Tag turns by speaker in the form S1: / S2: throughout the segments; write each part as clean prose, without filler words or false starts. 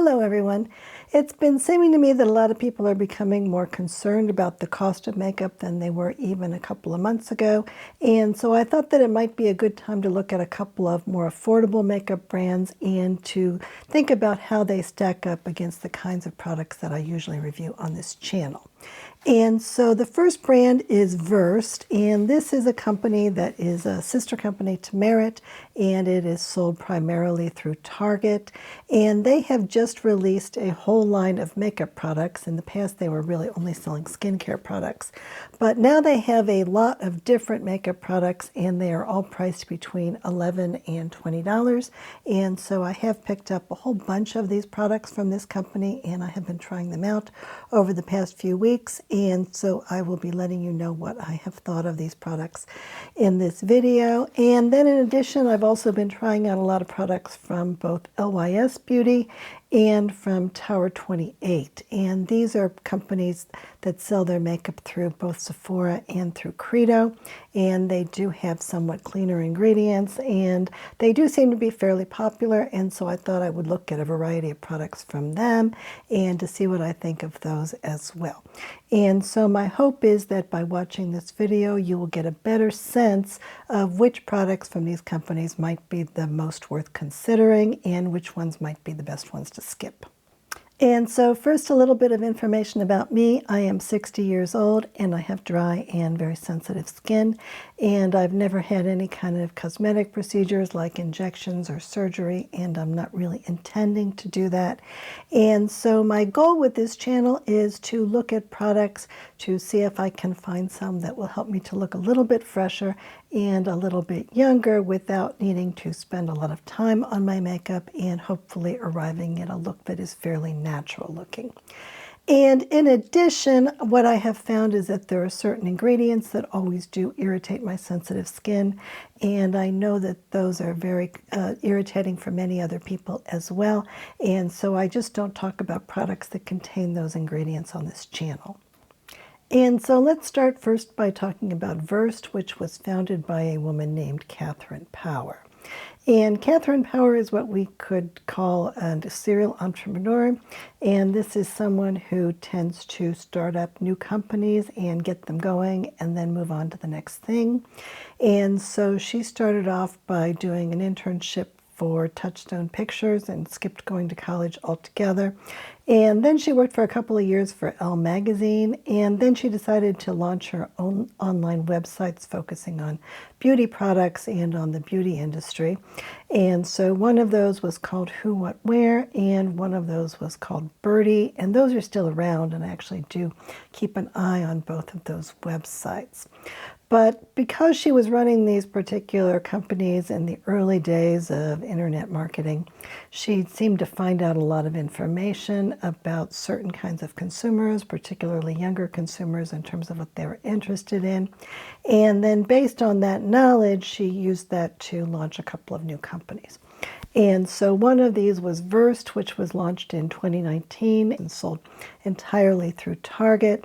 S1: Hello everyone. It's been seeming to me that a lot of people are becoming more concerned about the cost of makeup than they were even a couple of months ago. And so I thought that it might be a good time to look at a couple of more affordable makeup brands and to think about how they stack up against the kinds of products that I usually review on this channel. And so the first brand is Versed, and this is a company that is a sister company to Merit, and it is sold primarily through Target. And they have just released a whole line of makeup products. In the past, they were really only selling skincare products. But now they have a lot of different makeup products, and they are all priced between $11 and $20. And so I have picked up a whole bunch of these products from this company, and I have been trying them out over the past few weeks. And so I will be letting you know what I have thought of these products in this video. And then in addition, I've also been trying out a lot of products from both LYS Beauty and from Tower 28. And these are companies that sell their makeup through both Sephora and through Credo. And they do have somewhat cleaner ingredients, and they do seem to be fairly popular. And so I thought I would look at a variety of products from them and to see what I think of those as well. And so my hope is that by watching this video, you will get a better sense of which products from these companies might be the most worth considering and which ones might be the best ones to skip. And so first, a little bit of information about me. I am 60 years old and I have dry and very sensitive skin, and I've never had any kind of cosmetic procedures like injections or surgery, and I'm not really intending to do that. And so my goal with this channel is to look at products to see if I can find some that will help me to look a little bit fresher and a little bit younger without needing to spend a lot of time on my makeup, and hopefully arriving at a look that is fairly natural looking. And in addition, what I have found is that there are certain ingredients that always do irritate my sensitive skin, and I know that those are very irritating for many other people as well. And so I just don't talk about products that contain those ingredients on this channel. And so let's start first by talking about Versed, which was founded by a woman named Catherine Power. And Catherine Power is what we could call a serial entrepreneur. And this is someone who tends to start up new companies and get them going and then move on to the next thing. And so she started off by doing an internship for Touchstone Pictures and skipped going to college altogether. And then she worked for a couple of years for Elle magazine, and then she decided to launch her own online websites focusing on beauty products and on the beauty industry. And so one of those was called Who What Where, and one of those was called Birdie, and those are still around, and I actually do keep an eye on both of those websites. But because she was running these particular companies in the early days of internet marketing, she seemed to find out a lot of information about certain kinds of consumers, particularly younger consumers, in terms of what they were interested in. And then based on that knowledge, she used that to launch a couple of new companies. And so one of these was Versed, which was launched in 2019 and sold entirely through Target.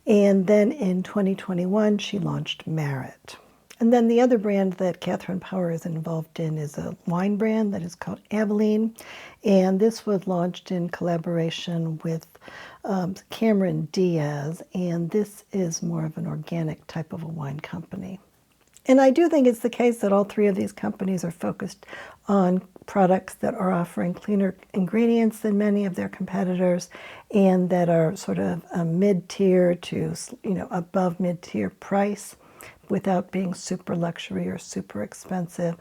S1: And then in 2021, she launched Merit. And then the other brand that Catherine Power is involved in is a wine brand that is called Aveline. And this was launched in collaboration with Cameron Diaz. And this is more of an organic type of a wine company. And I do think it's the case that all three of these companies are focused on products that are offering cleaner ingredients than many of their competitors, and that are sort of a mid-tier to, above mid-tier price without being super luxury or super expensive.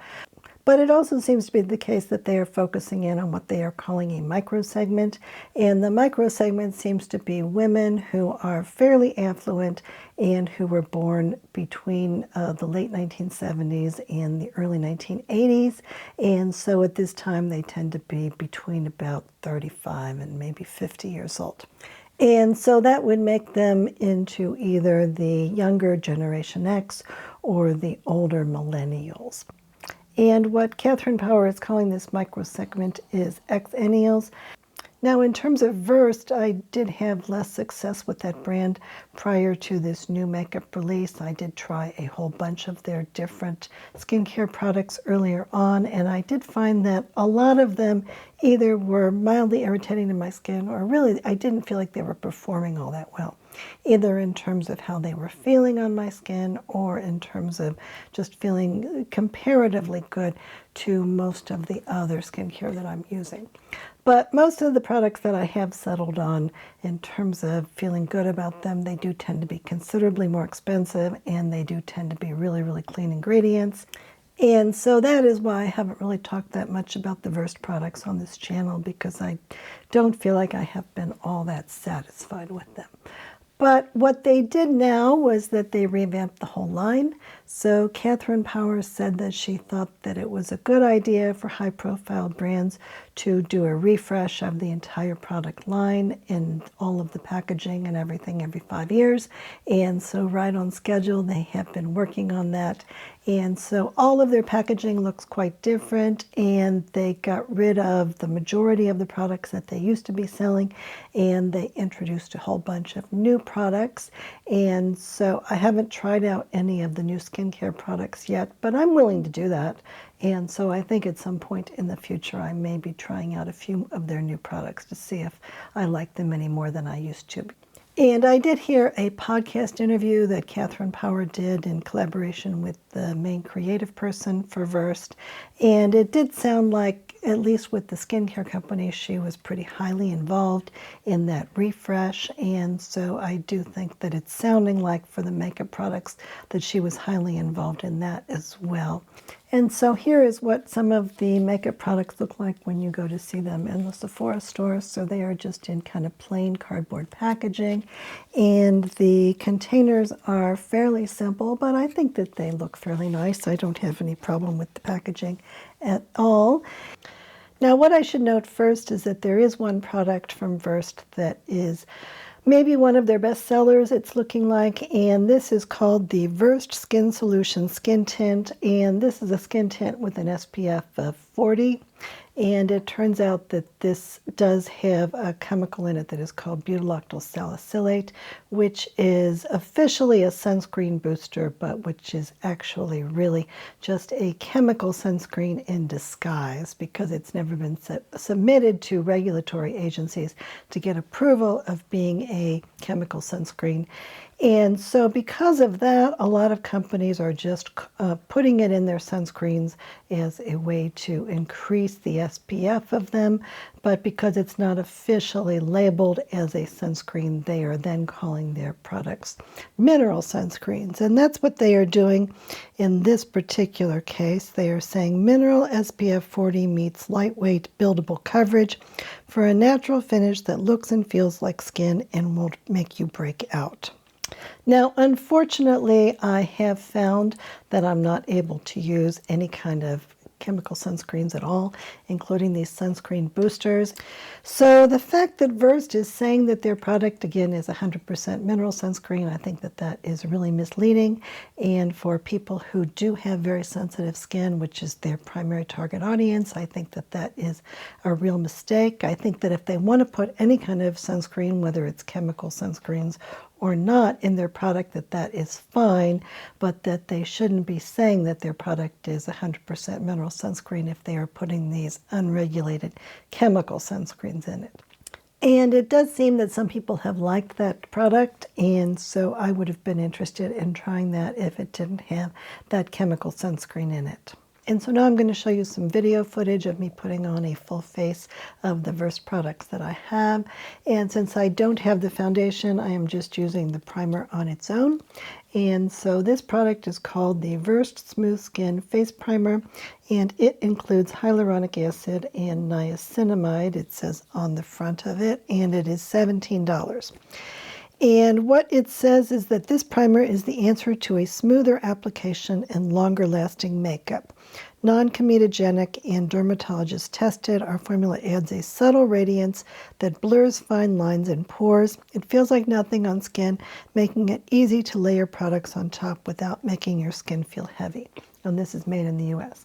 S1: But it also seems to be the case that they are focusing in on what they are calling a micro segment. And the micro segment seems to be women who are fairly affluent and who were born between the late 1970s and the early 1980s. And so at this time, they tend to be between about 35 and maybe 50 years old. And so that would make them into either the younger Generation X or the older millennials. And what Catherine Power is calling this microsegment is Xennials. Now, in terms of Versed, I did have less success with that brand prior to this new makeup release. I did try a whole bunch of their different skincare products earlier on, and I did find that a lot of them either were mildly irritating to my skin, or really I didn't feel like they were performing all that well, either in terms of how they were feeling on my skin or in terms of just feeling comparatively good to most of the other skincare that I'm using. But most of the products that I have settled on in terms of feeling good about them, they do tend to be considerably more expensive, and they do tend to be really, really clean ingredients. And so that is why I haven't really talked that much about the Versed products on this channel, because I don't feel like I have been all that satisfied with them. But what they did now was that they revamped the whole line. So Catherine Powers said that she thought that it was a good idea for high-profile brands to do a refresh of the entire product line in all of the packaging and everything every 5 years. And so right on schedule, they have been working on that. And so all of their packaging looks quite different, and they got rid of the majority of the products that they used to be selling, and they introduced a whole bunch of new products. And so I haven't tried out any of the new skincare products yet, but I'm willing to do that. And so I think at some point in the future, I may be trying out a few of their new products to see if I like them any more than I used to. And I did hear a podcast interview that Catherine Power did in collaboration with the main creative person for Versed. And it did sound like, at least with the skincare company, she was pretty highly involved in that refresh. And so I do think that it's sounding like for the makeup products that she was highly involved in that as well. And so here is what some of the makeup products look like when you go to see them in the Sephora stores. So they are just in kind of plain cardboard packaging, and the containers are fairly simple, but I think that they look fairly nice. I don't have any problem with the packaging at all. Now, what I should note first is that there is one product from Versed that is maybe one of their best sellers, it's looking like, and this is called the Versed Skin Solution Skin Tint, and this is a skin tint with an SPF of 40, and it turns out that this does have a chemical in it that is called butylactyl salicylate, which is officially a sunscreen booster, but which is actually really just a chemical sunscreen in disguise, because it's never been submitted to regulatory agencies to get approval of being a chemical sunscreen. And so because of that, a lot of companies are just putting it in their sunscreens as a way to increase the SPF of them. But because it's not officially labeled as a sunscreen, they are then calling their products mineral sunscreens. And that's what they are doing in this particular case. They are saying mineral SPF 40 meets lightweight buildable coverage for a natural finish that looks and feels like skin and won't make you break out. Now, unfortunately, I have found that I'm not able to use any kind of chemical sunscreens at all, including these sunscreen boosters. So the fact that Versed is saying that their product, again, is 100% mineral sunscreen, I think that that is really misleading. And for people who do have very sensitive skin, which is their primary target audience, I think that that is a real mistake. I think that if they want to put any kind of sunscreen, whether it's chemical sunscreens or not, in their product, that that is fine, but that they shouldn't be saying that their product is 100% mineral sunscreen if they are putting these unregulated chemical sunscreens in it. And it does seem that some people have liked that product, and so I would have been interested in trying that if it didn't have that chemical sunscreen in it. And so now I'm going to show you some video footage of me putting on a full face of the Versed products that I have. And since I don't have the foundation, I am just using the primer on its own. And so this product is called the Versed Smooth Skin Face Primer, and it includes hyaluronic acid and niacinamide, it says on the front of it, and it is $17. And what it says is that this primer is the answer to a smoother application and longer lasting makeup. Non-comedogenic and dermatologist tested, our formula adds a subtle radiance that blurs fine lines and pores. It feels like nothing on skin, making it easy to layer products on top without making your skin feel heavy. And this is made in the US.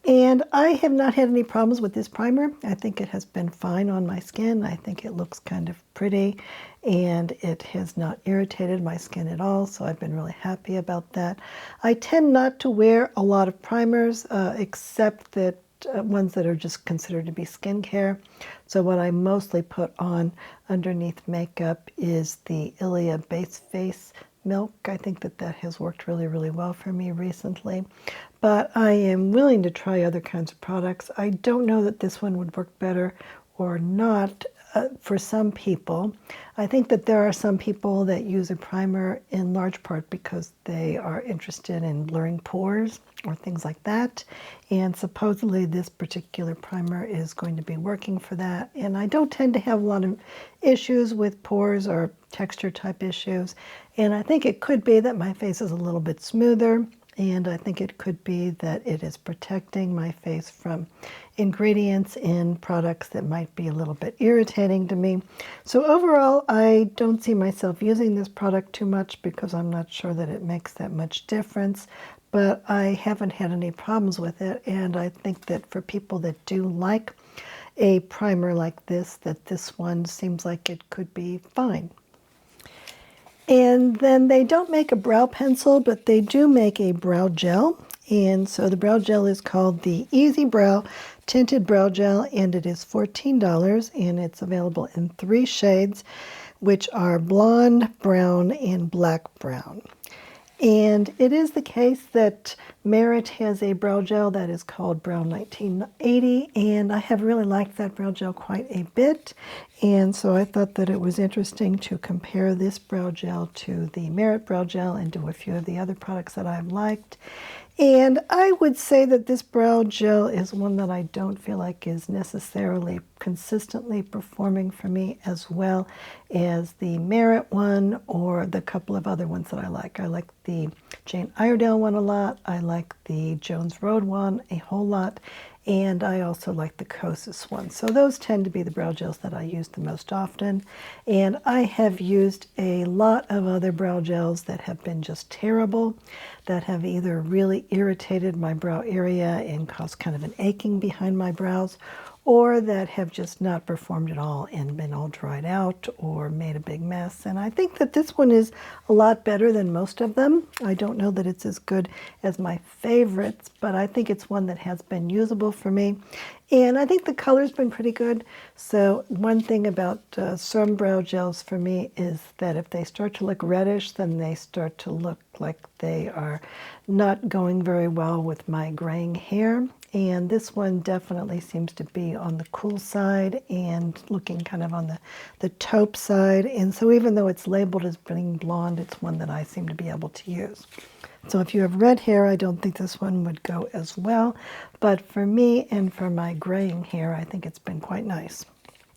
S1: And I have not had any problems with this primer. I think it has been fine on my skin. I think it looks kind of pretty, and it has not irritated my skin at all, so I've been really happy about that. I tend not to wear a lot of primers, except that ones that are just considered to be skincare. So what I mostly put on underneath makeup is the Ilia Base Face Milk. I think that that has worked really, really well for me recently. But I am willing to try other kinds of products. I don't know that this one would work better or not for some people. I think that there are some people that use a primer in large part because they are interested in blurring pores or things like that. And supposedly this particular primer is going to be working for that. And I don't tend to have a lot of issues with pores or texture type issues. And I think it could be that my face is a little bit smoother. And I think it could be that it is protecting my face from ingredients in products that might be a little bit irritating to me. So overall, I don't see myself using this product too much because I'm not sure that it makes that much difference. But I haven't had any problems with it. And I think that for people that do like a primer like this, that this one seems like it could be fine. And then they don't make a brow pencil, but they do make a brow gel. And so the brow gel is called the Easy Brow Tinted Brow Gel, and it is $14, and it's available in 3 shades, which are blonde, brown, and black brown. And it is the case that Merit has a brow gel that is called Brown 1980, and I have really liked that brow gel quite a bit. And so I thought that it was interesting to compare this brow gel to the Merit brow gel and do a few of the other products that I've liked. And I would say that this brow gel is one that I don't feel like is necessarily consistently performing for me as well as the Merit one or the couple of other ones that I like. I like the Jane Iredale one a lot. I like the Jones Road one a whole lot. And I also like the Kosas one. So those tend to be the brow gels that I use the most often. And I have used a lot of other brow gels that have been just terrible, that have either really irritated my brow area and caused kind of an aching behind my brows, or that have just not performed at all and been all dried out or made a big mess. And I think that this one is a lot better than most of them. I don't know that it's as good as my favorites, but I think it's one that has been usable for me. And I think the color's been pretty good. So one thing about some brow gels for me is that if they start to look reddish, then they start to look like they are not going very well with my graying hair. And this one definitely seems to be on the cool side and looking kind of on the taupe side. And so even though it's labeled as being blonde, it's one that I seem to be able to use. So if you have red hair, I don't think this one would go as well. But for me and for my graying hair, I think it's been quite nice.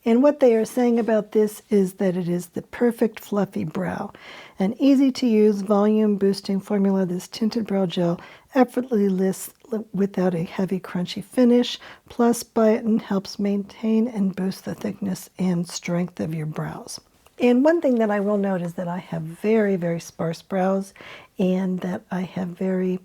S1: And what they are saying about this is that it is the perfect fluffy brow. An easy-to-use, volume-boosting formula, this tinted brow gel effortlessly lifts without a heavy, crunchy finish. Plus, biotin helps maintain and boost the thickness and strength of your brows. And one thing that I will note is that I have very, very sparse brows, and that I have very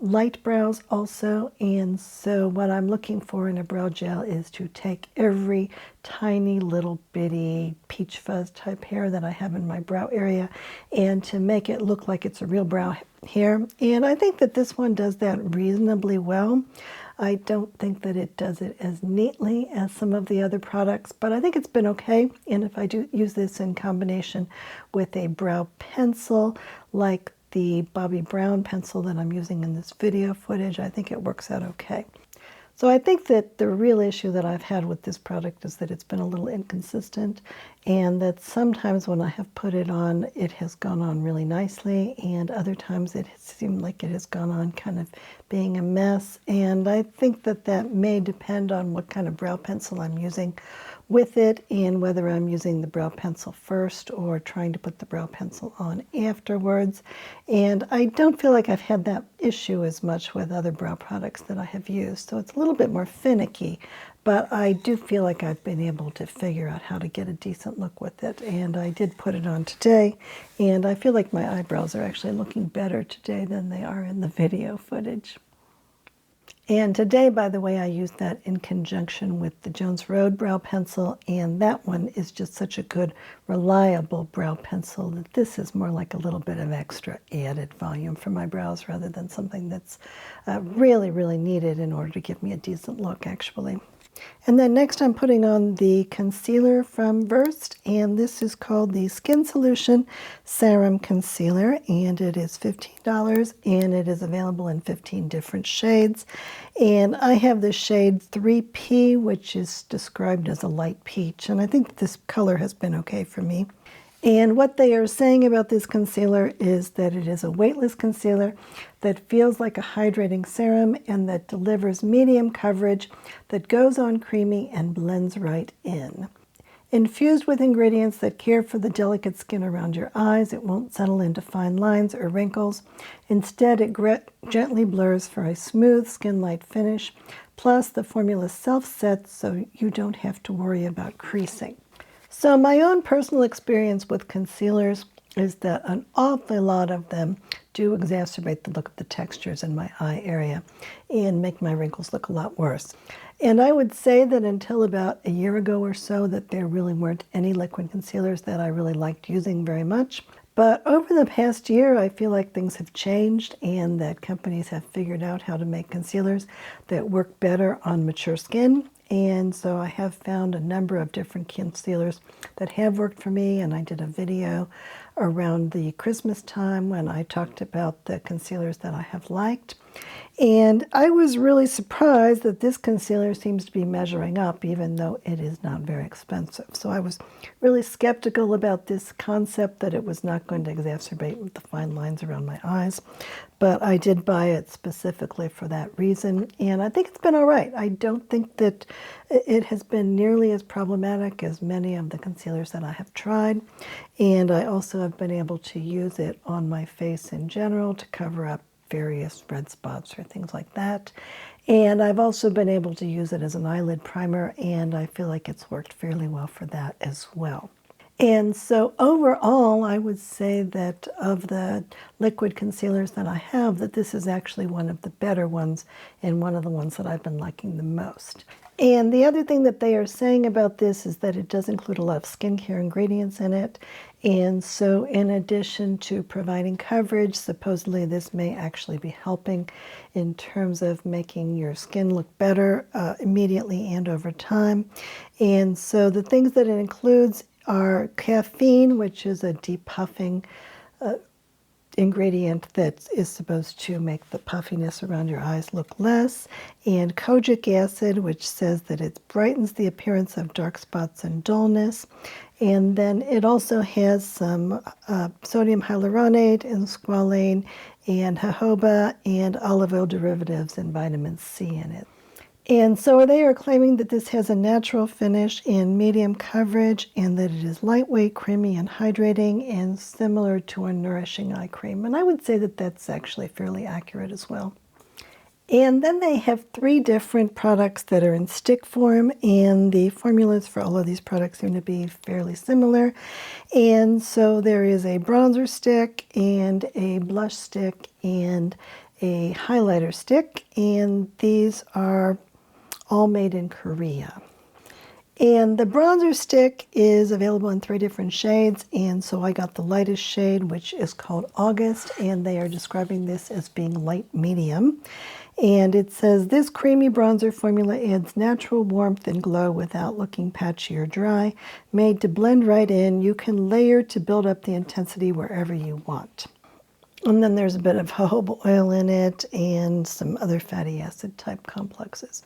S1: light brows also. And so what I'm looking for in a brow gel is to take every tiny little bitty peach fuzz type hair that I have in my brow area and to make it look like it's a real brow hair. And I think that this one does that reasonably well. I don't think that it does it as neatly as some of the other products, but I think it's been okay. And if I do use this in combination with a brow pencil like the Bobbi Brown pencil that I'm using in this video footage, I think it works out okay. So I think that the real issue that I've had with this product is that it's been a little inconsistent, and that sometimes when I have put it on, it has gone on really nicely, and other times it has seemed like it has gone on kind of being a mess. And I think that that may depend on what kind of brow pencil I'm using with it and whether I'm using the brow pencil first or trying to put the brow pencil on afterwards. And I don't feel like I've had that issue as much with other brow products that I have used. So it's a little bit more finicky, but I do feel like I've been able to figure out how to get a decent look with it. And I did put it on today, and I feel like my eyebrows are actually looking better today than they are in the video footage. And today, by the way, I used that in conjunction with the Jones Road brow pencil, and that one is just such a good, reliable brow pencil that this is more like a little bit of extra added volume for my brows rather than something that's really, really needed in order to give me a decent look, actually. And then next I'm putting on the concealer from Versed, and this is called the Skin Solution Serum Concealer, and it is $15, and it is available in 15 different shades. And I have the shade 3P, which is described as a light peach, and I think this color has been okay for me. And what they are saying about this concealer is that it is a weightless concealer that feels like a hydrating serum and that delivers medium coverage that goes on creamy and blends right in. Infused with ingredients that care for the delicate skin around your eyes, it won't settle into fine lines or wrinkles. Instead, it gently blurs for a smooth, skin-light finish. Plus, the formula self-sets so you don't have to worry about creasing. So my own personal experience with concealers is that an awful lot of them do exacerbate the look of the textures in my eye area and make my wrinkles look a lot worse. And I would say that until about a year ago or so that there really weren't any liquid concealers that I really liked using very much. But over the past year, I feel like things have changed and that companies have figured out how to make concealers that work better on mature skin. And so I have found a number of different concealers that have worked for me, and I did a video around the Christmas time when I talked about the concealers that I have liked. And I was really surprised that this concealer seems to be measuring up, even though it is not very expensive. So I was really skeptical about this concept that it was not going to exacerbate the fine lines around my eyes. But I did buy it specifically for that reason, and I think it's been all right. I don't think that it has been nearly as problematic as many of the concealers that I have tried. And I also have been able to use it on my face in general to cover up various red spots or things like that. And I've also been able to use it as an eyelid primer, and I feel like it's worked fairly well for that as well. And so overall, I would say that of the liquid concealers that I have, that this is actually one of the better ones and one of the ones that I've been liking the most. And the other thing that they are saying about this is that it does include a lot of skincare ingredients in it. And so in addition to providing coverage, supposedly this may actually be helping in terms of making your skin look better immediately and over time. And so the things that it includes are caffeine, which is a depuffing ingredient that is supposed to make the puffiness around your eyes look less, and kojic acid, which says that it brightens the appearance of dark spots and dullness. And then it also has some sodium hyaluronate and squalane and jojoba and olive oil derivatives and vitamin C in it. And so they are claiming that this has a natural finish and medium coverage, and that it is lightweight, creamy, and hydrating, and similar to a nourishing eye cream. And I would say that that's actually fairly accurate as well. And then they have 3 different products that are in stick form, and the formulas for all of these products seem to be fairly similar. And so there is a bronzer stick and a blush stick and a highlighter stick, and these are all made in Korea. And the bronzer stick is available in 3 different shades, and so I got the lightest shade, which is called August, and they are describing this as being light medium. And it says, this creamy bronzer formula adds natural warmth and glow without looking patchy or dry. Made to blend right in, you can layer to build up the intensity wherever you want. And then there's a bit of jojoba oil in it and some other fatty acid type complexes.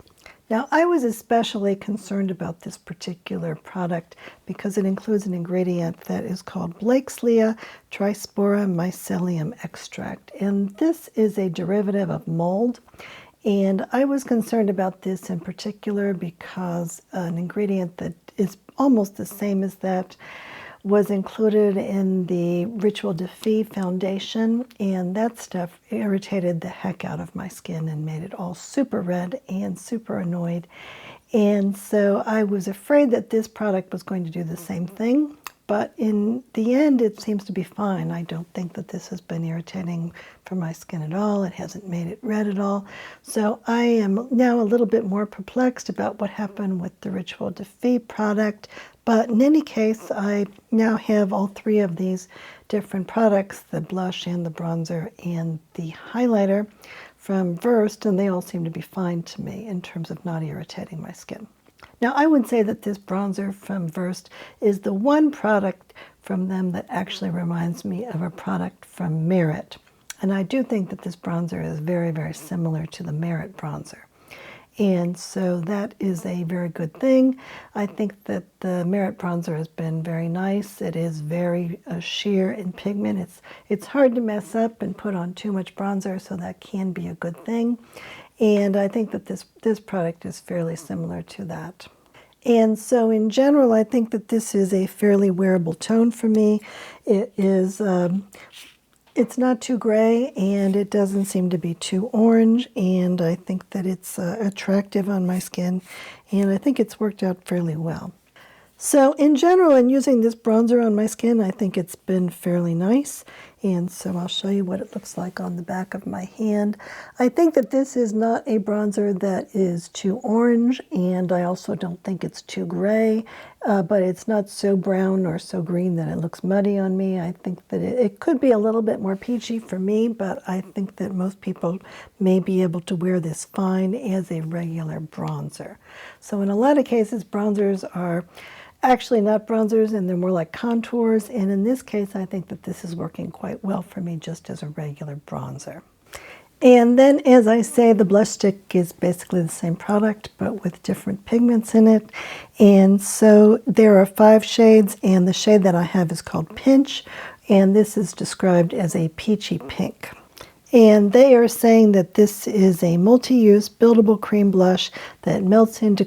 S1: Now, I was especially concerned about this particular product because it includes an ingredient that is called Blakeslea trispora mycelium extract. And this is a derivative of mold. And I was concerned about this in particular because an ingredient that is almost the same as that was included in the Ritual Defee foundation, and that stuff irritated the heck out of my skin and made it all super red and super annoyed. And so I was afraid that this product was going to do the same thing, but in the end, it seems to be fine. I don't think that this has been irritating for my skin at all. It hasn't made it red at all. So I am now a little bit more perplexed about what happened with the Ritual Defeat product. But in any case, I now have all three of these different products, the blush and the bronzer and the highlighter from Versed, and they all seem to be fine to me in terms of not irritating my skin. Now, I would say that this bronzer from Versed is the one product from them that actually reminds me of a product from Merit. And I do think that this bronzer is very, very similar to the Merit bronzer. And so that is a very good thing. I think that the Merit bronzer has been very nice. It is very sheer in pigment. It's hard to mess up and put on too much bronzer, so that can be a good thing. And I think that this product is fairly similar to that. And so in general, I think that this is a fairly wearable tone for me. It is, it's not too gray, and it doesn't seem to be too orange, and I think that it's attractive on my skin, and I think it's worked out fairly well. So in general, in using this bronzer on my skin, I think it's been fairly nice. And so I'll show you what it looks like on the back of my hand. I think that this is not a bronzer that is too orange, and I also don't think it's too gray, but it's not so brown or so green that it looks muddy on me. I think that it could be a little bit more peachy for me, but I think that most people may be able to wear this fine as a regular bronzer. So in a lot of cases, bronzers are actually not bronzers, and they're more like contours, and in this case I think that this is working quite well for me just as a regular bronzer. And then, as I say, the blush stick is basically the same product but with different pigments in it. And so there are 5 shades, and the shade that I have is called Pinch, and this is described as a peachy pink. And they are saying that this is a multi-use buildable cream blush that melts into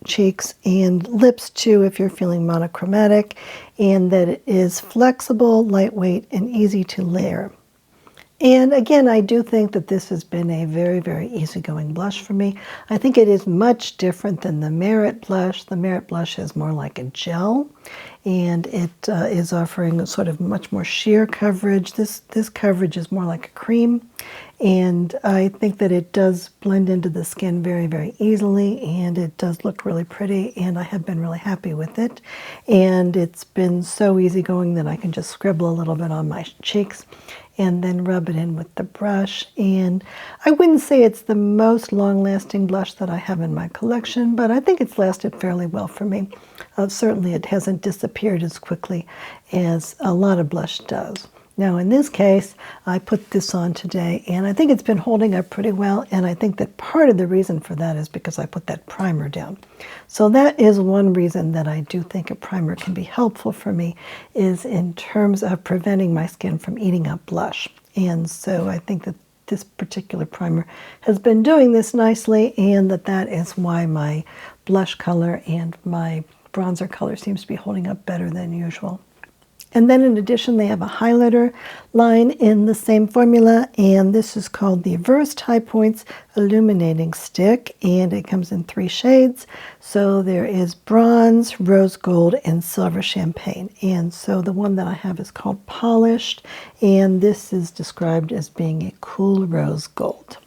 S1: cheeks and lips too if you're feeling monochromatic, and that it is flexible, lightweight, and easy to layer. And again, I do think that this has been a very, very easygoing blush for me. I think it is much different than the Merit blush. The Merit blush is more like a gel, and it is offering a sort of much more sheer coverage. This coverage is more like a cream, and I think that it does blend into the skin very, very easily, and it does look really pretty, and I have been really happy with it. And it's been so easygoing that I can just scribble a little bit on my cheeks and then rub it in with the brush. And I wouldn't say it's the most long-lasting blush that I have in my collection, but I think it's lasted fairly well for me. Certainly it hasn't disappeared as quickly as a lot of blush does. Now in this case, I put this on today, and I think it's been holding up pretty well, and I think that part of the reason for that is because I put that primer down. So that is one reason that I do think a primer can be helpful for me, is in terms of preventing my skin from eating up blush. And so I think that this particular primer has been doing this nicely, and that is why my blush color and my bronzer color seems to be holding up better than usual. And then in addition, they have a highlighter line in the same formula, and this is called the Versed High Points Illuminating Stick, and it comes in 3 shades. So there is bronze, rose gold, and silver champagne. And so the one that I have is called Polished, and this is described as being a cool rose gold.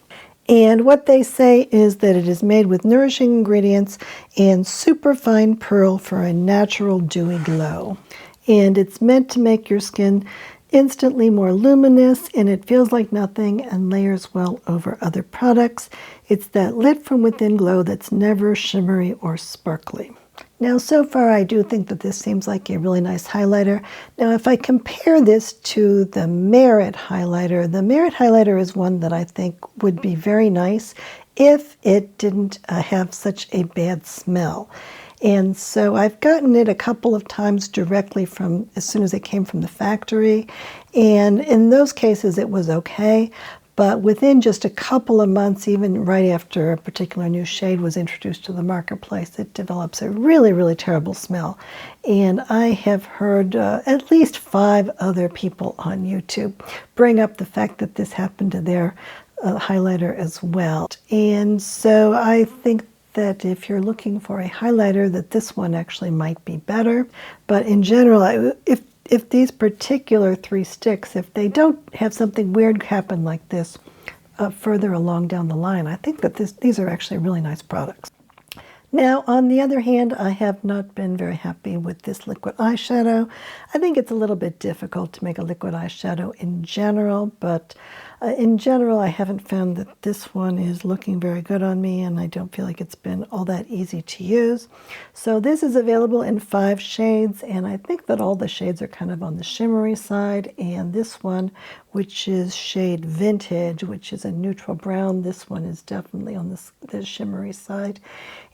S1: And what they say is that it is made with nourishing ingredients and superfine pearl for a natural dewy glow. And it's meant to make your skin instantly more luminous, and it feels like nothing and layers well over other products. It's that lit from within glow that's never shimmery or sparkly. Now, so far, I do think that this seems like a really nice highlighter. Now, if I compare this to the Merit highlighter is one that I think would be very nice if it didn't have such a bad smell. And so I've gotten it a couple of times directly from as soon as it came from the factory. And in those cases, it was okay. But within just a couple of months, even right after a particular new shade was introduced to the marketplace, it develops a really, really terrible smell. And I have heard at least 5 other people on YouTube bring up the fact that this happened to their highlighter as well. And so I think that if you're looking for a highlighter, that this one actually might be better. But in general, if these particular 3 sticks, if they don't have something weird happen like this further along down the line, I think that these are actually really nice products. Now, on the other hand, I have not been very happy with this liquid eyeshadow. I think it's a little bit difficult to make a liquid eyeshadow in general, but in general, I haven't found that this one is looking very good on me, and I don't feel like it's been all that easy to use. So this is available in 5 shades, and I think that all the shades are kind of on the shimmery side, and this one, which is shade Vintage, which is a neutral brown, this one is definitely on the shimmery side.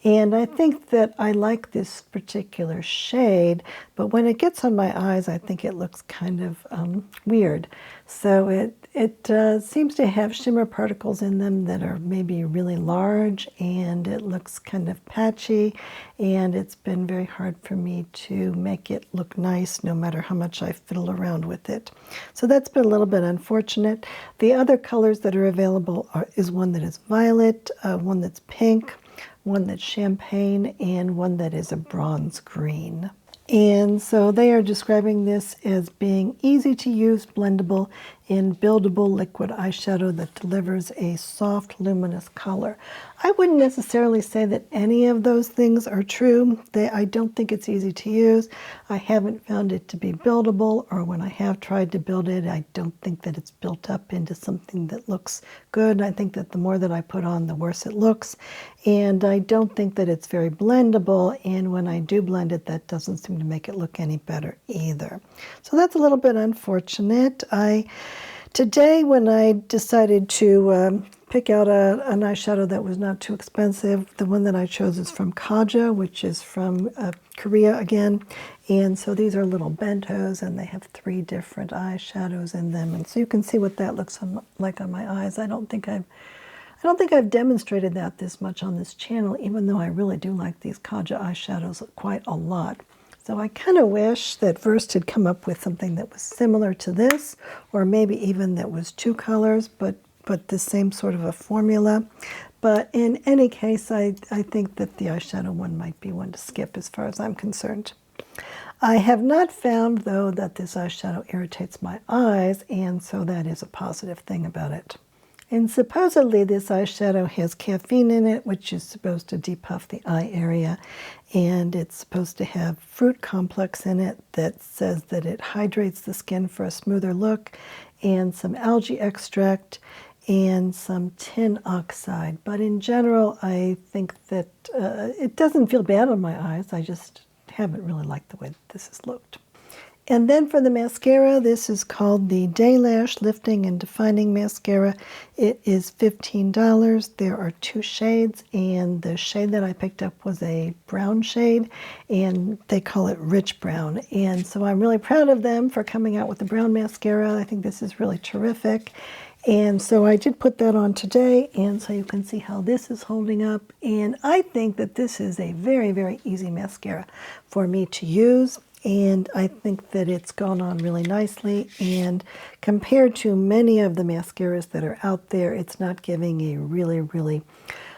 S1: And I think that I like this particular shade, but when it gets on my eyes, I think it looks kind of weird. So it seems to have shimmer particles in them that are maybe really large, and it looks kind of patchy, and it's been very hard for me to make it look nice no matter how much I fiddle around with it. So that's been a little bit unfortunate. The other colors that are available is one that is violet, one that's pink, one that's champagne, and one that is a bronze green. And so they are describing this as being easy to use, blendable, and buildable liquid eyeshadow that delivers a soft, luminous color. I wouldn't necessarily say that any of those things are true. I don't think it's easy to use. I haven't found it to be buildable, or when I have tried to build it, I don't think that it's built up into something that looks good. I think that the more that I put on, the worse it looks. And I don't think that it's very blendable, and when I do blend it, that doesn't seem to make it look any better either. So that's a little bit unfortunate. Today, when I decided to pick out an eyeshadow that was not too expensive, the one that I chose is from Kaja, which is from Korea again. And so these are little bentos, and they have 3 different eyeshadows in them. And so you can see what that looks like on my eyes. I don't think I've demonstrated that this much on this channel, even though I really do like these Kaja eyeshadows quite a lot. So I kind of wish that Versed had come up with something that was similar to this, or maybe even that was 2 colors, but the same sort of a formula. But in any case, I think that the eyeshadow one might be one to skip as far as I'm concerned. I have not found, though, that this eyeshadow irritates my eyes, and so that is a positive thing about it. And supposedly this eyeshadow has caffeine in it, which is supposed to depuff the eye area. And it's supposed to have fruit complex in it that says that it hydrates the skin for a smoother look, and some algae extract, and some tin oxide. But in general, I think that it doesn't feel bad on my eyes. I just haven't really liked the way this has looked. And then for the mascara, this is called the Day Lash Lifting and Defining Mascara. It is $15. There are 2 shades, and the shade that I picked up was a brown shade, and they call it Rich Brown. And so I'm really proud of them for coming out with the brown mascara. I think this is really terrific. And so I did put that on today, and so you can see how this is holding up. And I think that this is a very, very easy mascara for me to use. And I think that it's gone on really nicely, and compared to many of the mascaras that are out there, it's not giving a really, really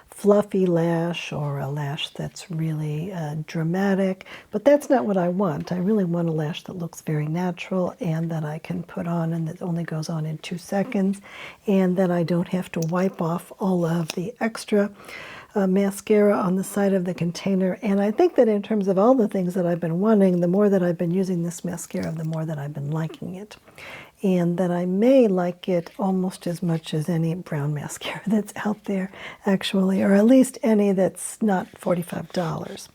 S1: fluffy lash or a lash that's really dramatic, but that's not what I want. I really want a lash that looks very natural and that I can put on and that only goes on in 2 seconds, and that I don't have to wipe off all of the extra mascara on the side of the container. And I think that in terms of all the things that I've been wanting, the more that I've been using this mascara, the more that I've been liking it. And that I may like it almost as much as any brown mascara that's out there, actually, or at least any that's not $45.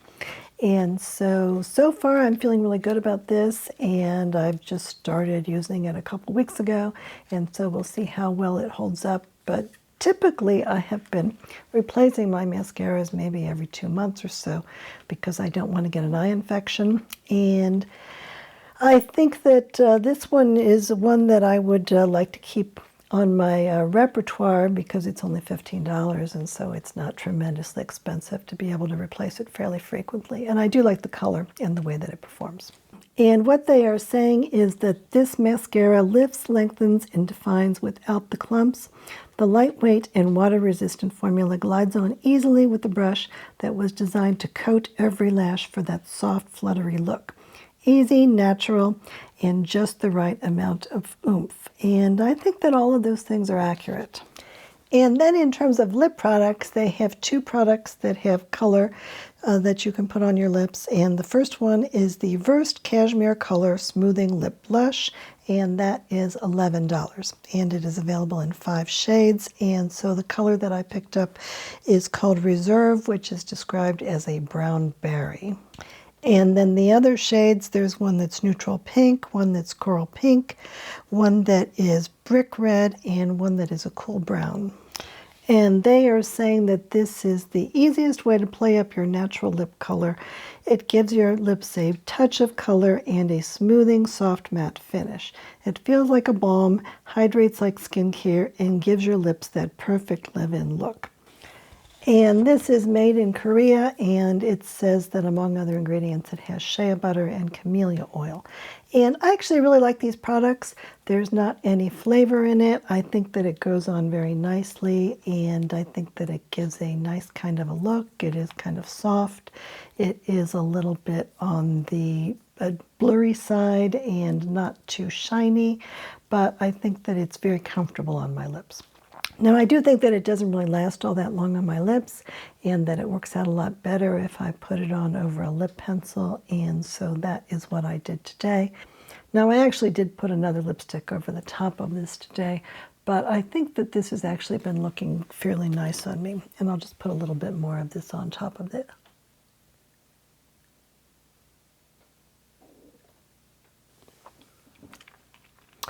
S1: And so far I'm feeling really good about this, and I've just started using it a couple weeks ago, and so we'll see how well it holds up. But typically, I have been replacing my mascaras maybe every 2 months or so because I don't want to get an eye infection. And I think that this one is one that I would like to keep on my repertoire because it's only $15, and so it's not tremendously expensive to be able to replace it fairly frequently. And I do like the color and the way that it performs. And what they are saying is that this mascara lifts, lengthens, and defines without the clumps. The lightweight and water-resistant formula glides on easily with a brush that was designed to coat every lash for that soft, fluttery look. Easy, natural, and just the right amount of oomph. And I think that all of those things are accurate. And then in terms of lip products, they have two products that have color that you can put on your lips. And the first one is the Versed Cashmere Color Smoothing Lip Blush, and that is $11. And it is available in 5 shades. And so the color that I picked up is called Reserve, which is described as a brown berry. And then the other shades, there's one that's neutral pink, one that's coral pink, one that is brick red, and one that is a cool brown. And they are saying that this is the easiest way to play up your natural lip color. It gives your lips a touch of color and a smoothing, soft matte finish. It feels like a balm, hydrates like skincare, and gives your lips that perfect live-in look. And this is made in Korea, and it says that among other ingredients it has shea butter and camellia oil. And I actually really like these products. There's not any flavor in it. I think that it goes on very nicely, and I think that it gives a nice kind of a look. It is kind of soft. It is a little bit on the blurry side and not too shiny, but I think that it's very comfortable on my lips. Now, I do think that it doesn't really last all that long on my lips, and that it works out a lot better if I put it on over a lip pencil, and so that is what I did today. Now, I actually did put another lipstick over the top of this today, but I think that this has actually been looking fairly nice on me, and I'll just put a little bit more of this on top of it.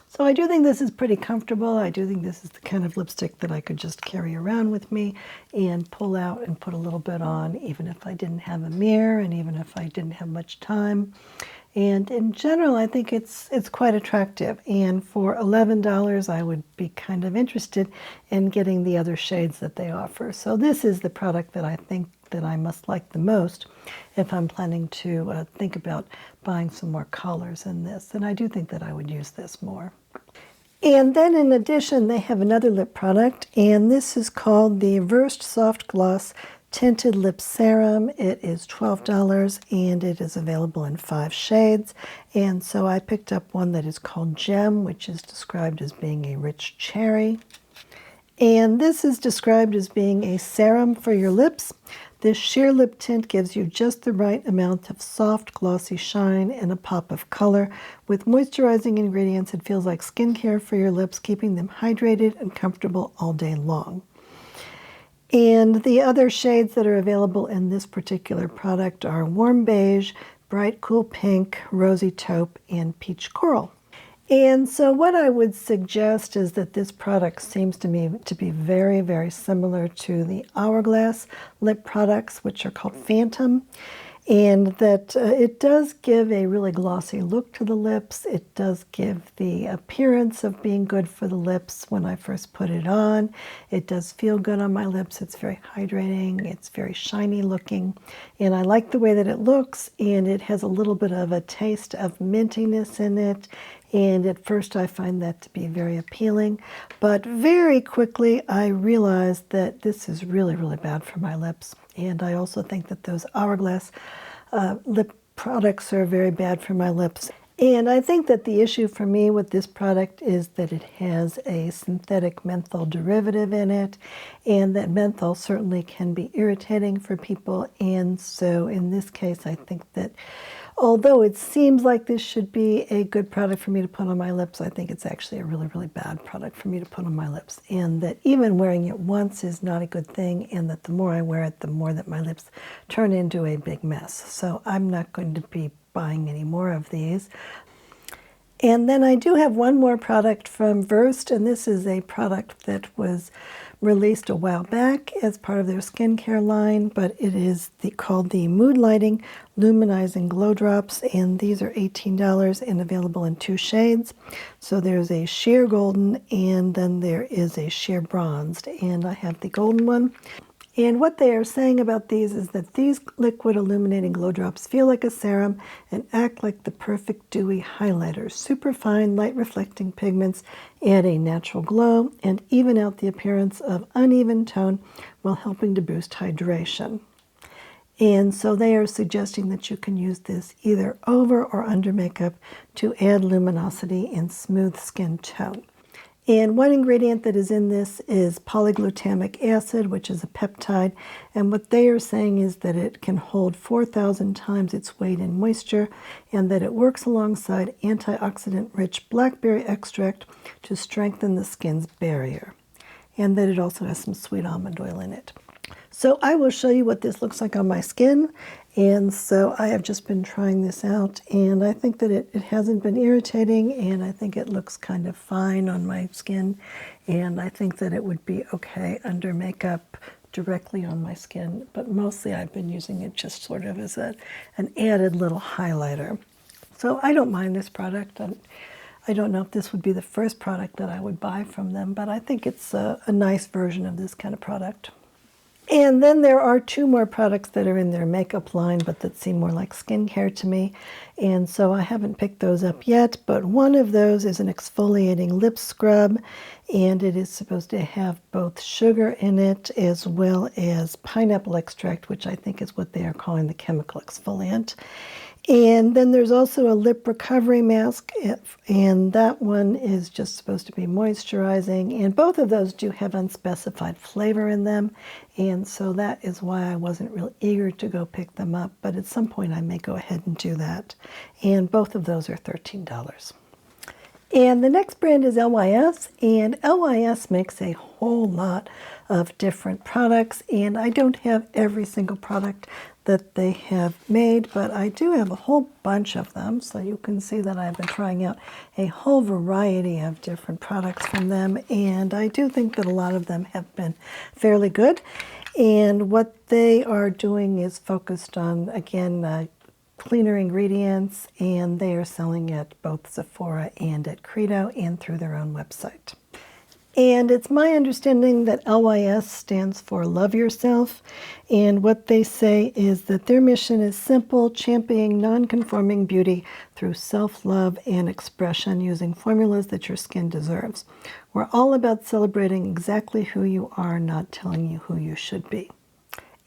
S1: So I do think this is pretty comfortable. I do think this is the kind of lipstick that I could just carry around with me and pull out and put a little bit on, even if I didn't have a mirror and even if I didn't have much time. And in general, I think it's quite attractive. And for $11, I would be kind of interested in getting the other shades that they offer. So this is the product that I think that I must like the most if I'm planning to think about buying some more colors in this. And I do think that I would use this more. And then in addition, they have another lip product, and this is called the Versed Soft Gloss Tinted Lip Serum. It is $12, and it is available in 5 shades. And so I picked up one that is called Gem, which is described as being a rich cherry. And this is described as being a serum for your lips. This sheer lip tint gives you just the right amount of soft, glossy shine and a pop of color. With moisturizing ingredients, it feels like skincare for your lips, keeping them hydrated and comfortable all day long. And the other shades that are available in this particular product are Warm Beige, Bright Cool Pink, Rosy Taupe, and Peach Coral. And so what I would suggest is that this product seems to me to be very, very similar to the Hourglass lip products, which are called Phantom, and that it does give a really glossy look to the lips. It does give the appearance of being good for the lips when I first put it on. It does feel good on my lips. It's very hydrating. It's very shiny looking, and I like the way that it looks, and it has a little bit of a taste of mintiness in it. And at first I find that to be very appealing, but very quickly I realized that this is really, really bad for my lips. And I also think that those Hourglass lip products are very bad for my lips. And I think that the issue for me with this product is that it has a synthetic menthol derivative in it, and that menthol certainly can be irritating for people. And so in this case, I think that although it seems like this should be a good product for me to put on my lips, I think it's actually a really, really bad product for me to put on my lips. And that even wearing it once is not a good thing, and that the more I wear it, the more that my lips turn into a big mess. So I'm not going to be buying any more of these. And then I do have one more product from Versed, and this is a product that was released a while back as part of their skincare line, but it is called the Mood Lighting Luminizing Glow Drops, and these are $18 and available in 2 shades. So there's a sheer golden and then there is a sheer bronzed, and I have the golden one. And what they are saying about these is that these liquid illuminating glow drops feel like a serum and act like the perfect dewy highlighter. Super fine, light reflecting pigments add a natural glow and even out the appearance of uneven tone while helping to boost hydration. And so they are suggesting that you can use this either over or under makeup to add luminosity and smooth skin tone. And one ingredient that is in this is polyglutamic acid, which is a peptide. And what they are saying is that it can hold 4,000 times its weight in moisture, and that it works alongside antioxidant-rich blackberry extract to strengthen the skin's barrier. And that it also has some sweet almond oil in it. So I will show you what this looks like on my skin. And so I have just been trying this out, and I think that it hasn't been irritating, and I think it looks kind of fine on my skin, and I think that it would be okay under makeup directly on my skin, but mostly I've been using it just sort of as an added little highlighter. So I don't mind this product. I don't know if this would be the first product that I would buy from them, but I think it's a nice version of this kind of product. And then there are 2 more products that are in their makeup line, but that seem more like skincare to me. And so I haven't picked those up yet, but one of those is an exfoliating lip scrub, and it is supposed to have both sugar in it as well as pineapple extract, which I think is what they are calling the chemical exfoliant. And then there's also a lip recovery mask, and that one is just supposed to be moisturizing. And both of those do have unspecified flavor in them, and so that is why I wasn't real eager to go pick them up. But at some point I may go ahead and do that. And both of those are $13. And the next brand is LYS, and LYS makes a whole lot of different products, and I don't have every single product that they have made, but I do have a whole bunch of them, so you can see that I've been trying out a whole variety of different products from them, and I do think that a lot of them have been fairly good. And what they are doing is focused on, again, cleaner ingredients, and they are selling at both Sephora and at Credo and through their own website. And it's my understanding that LYS stands for Love Yourself, and what they say is that their mission is simple, championing non-conforming beauty through self-love and expression using formulas that your skin deserves. We're all about celebrating exactly who you are, not telling you who you should be.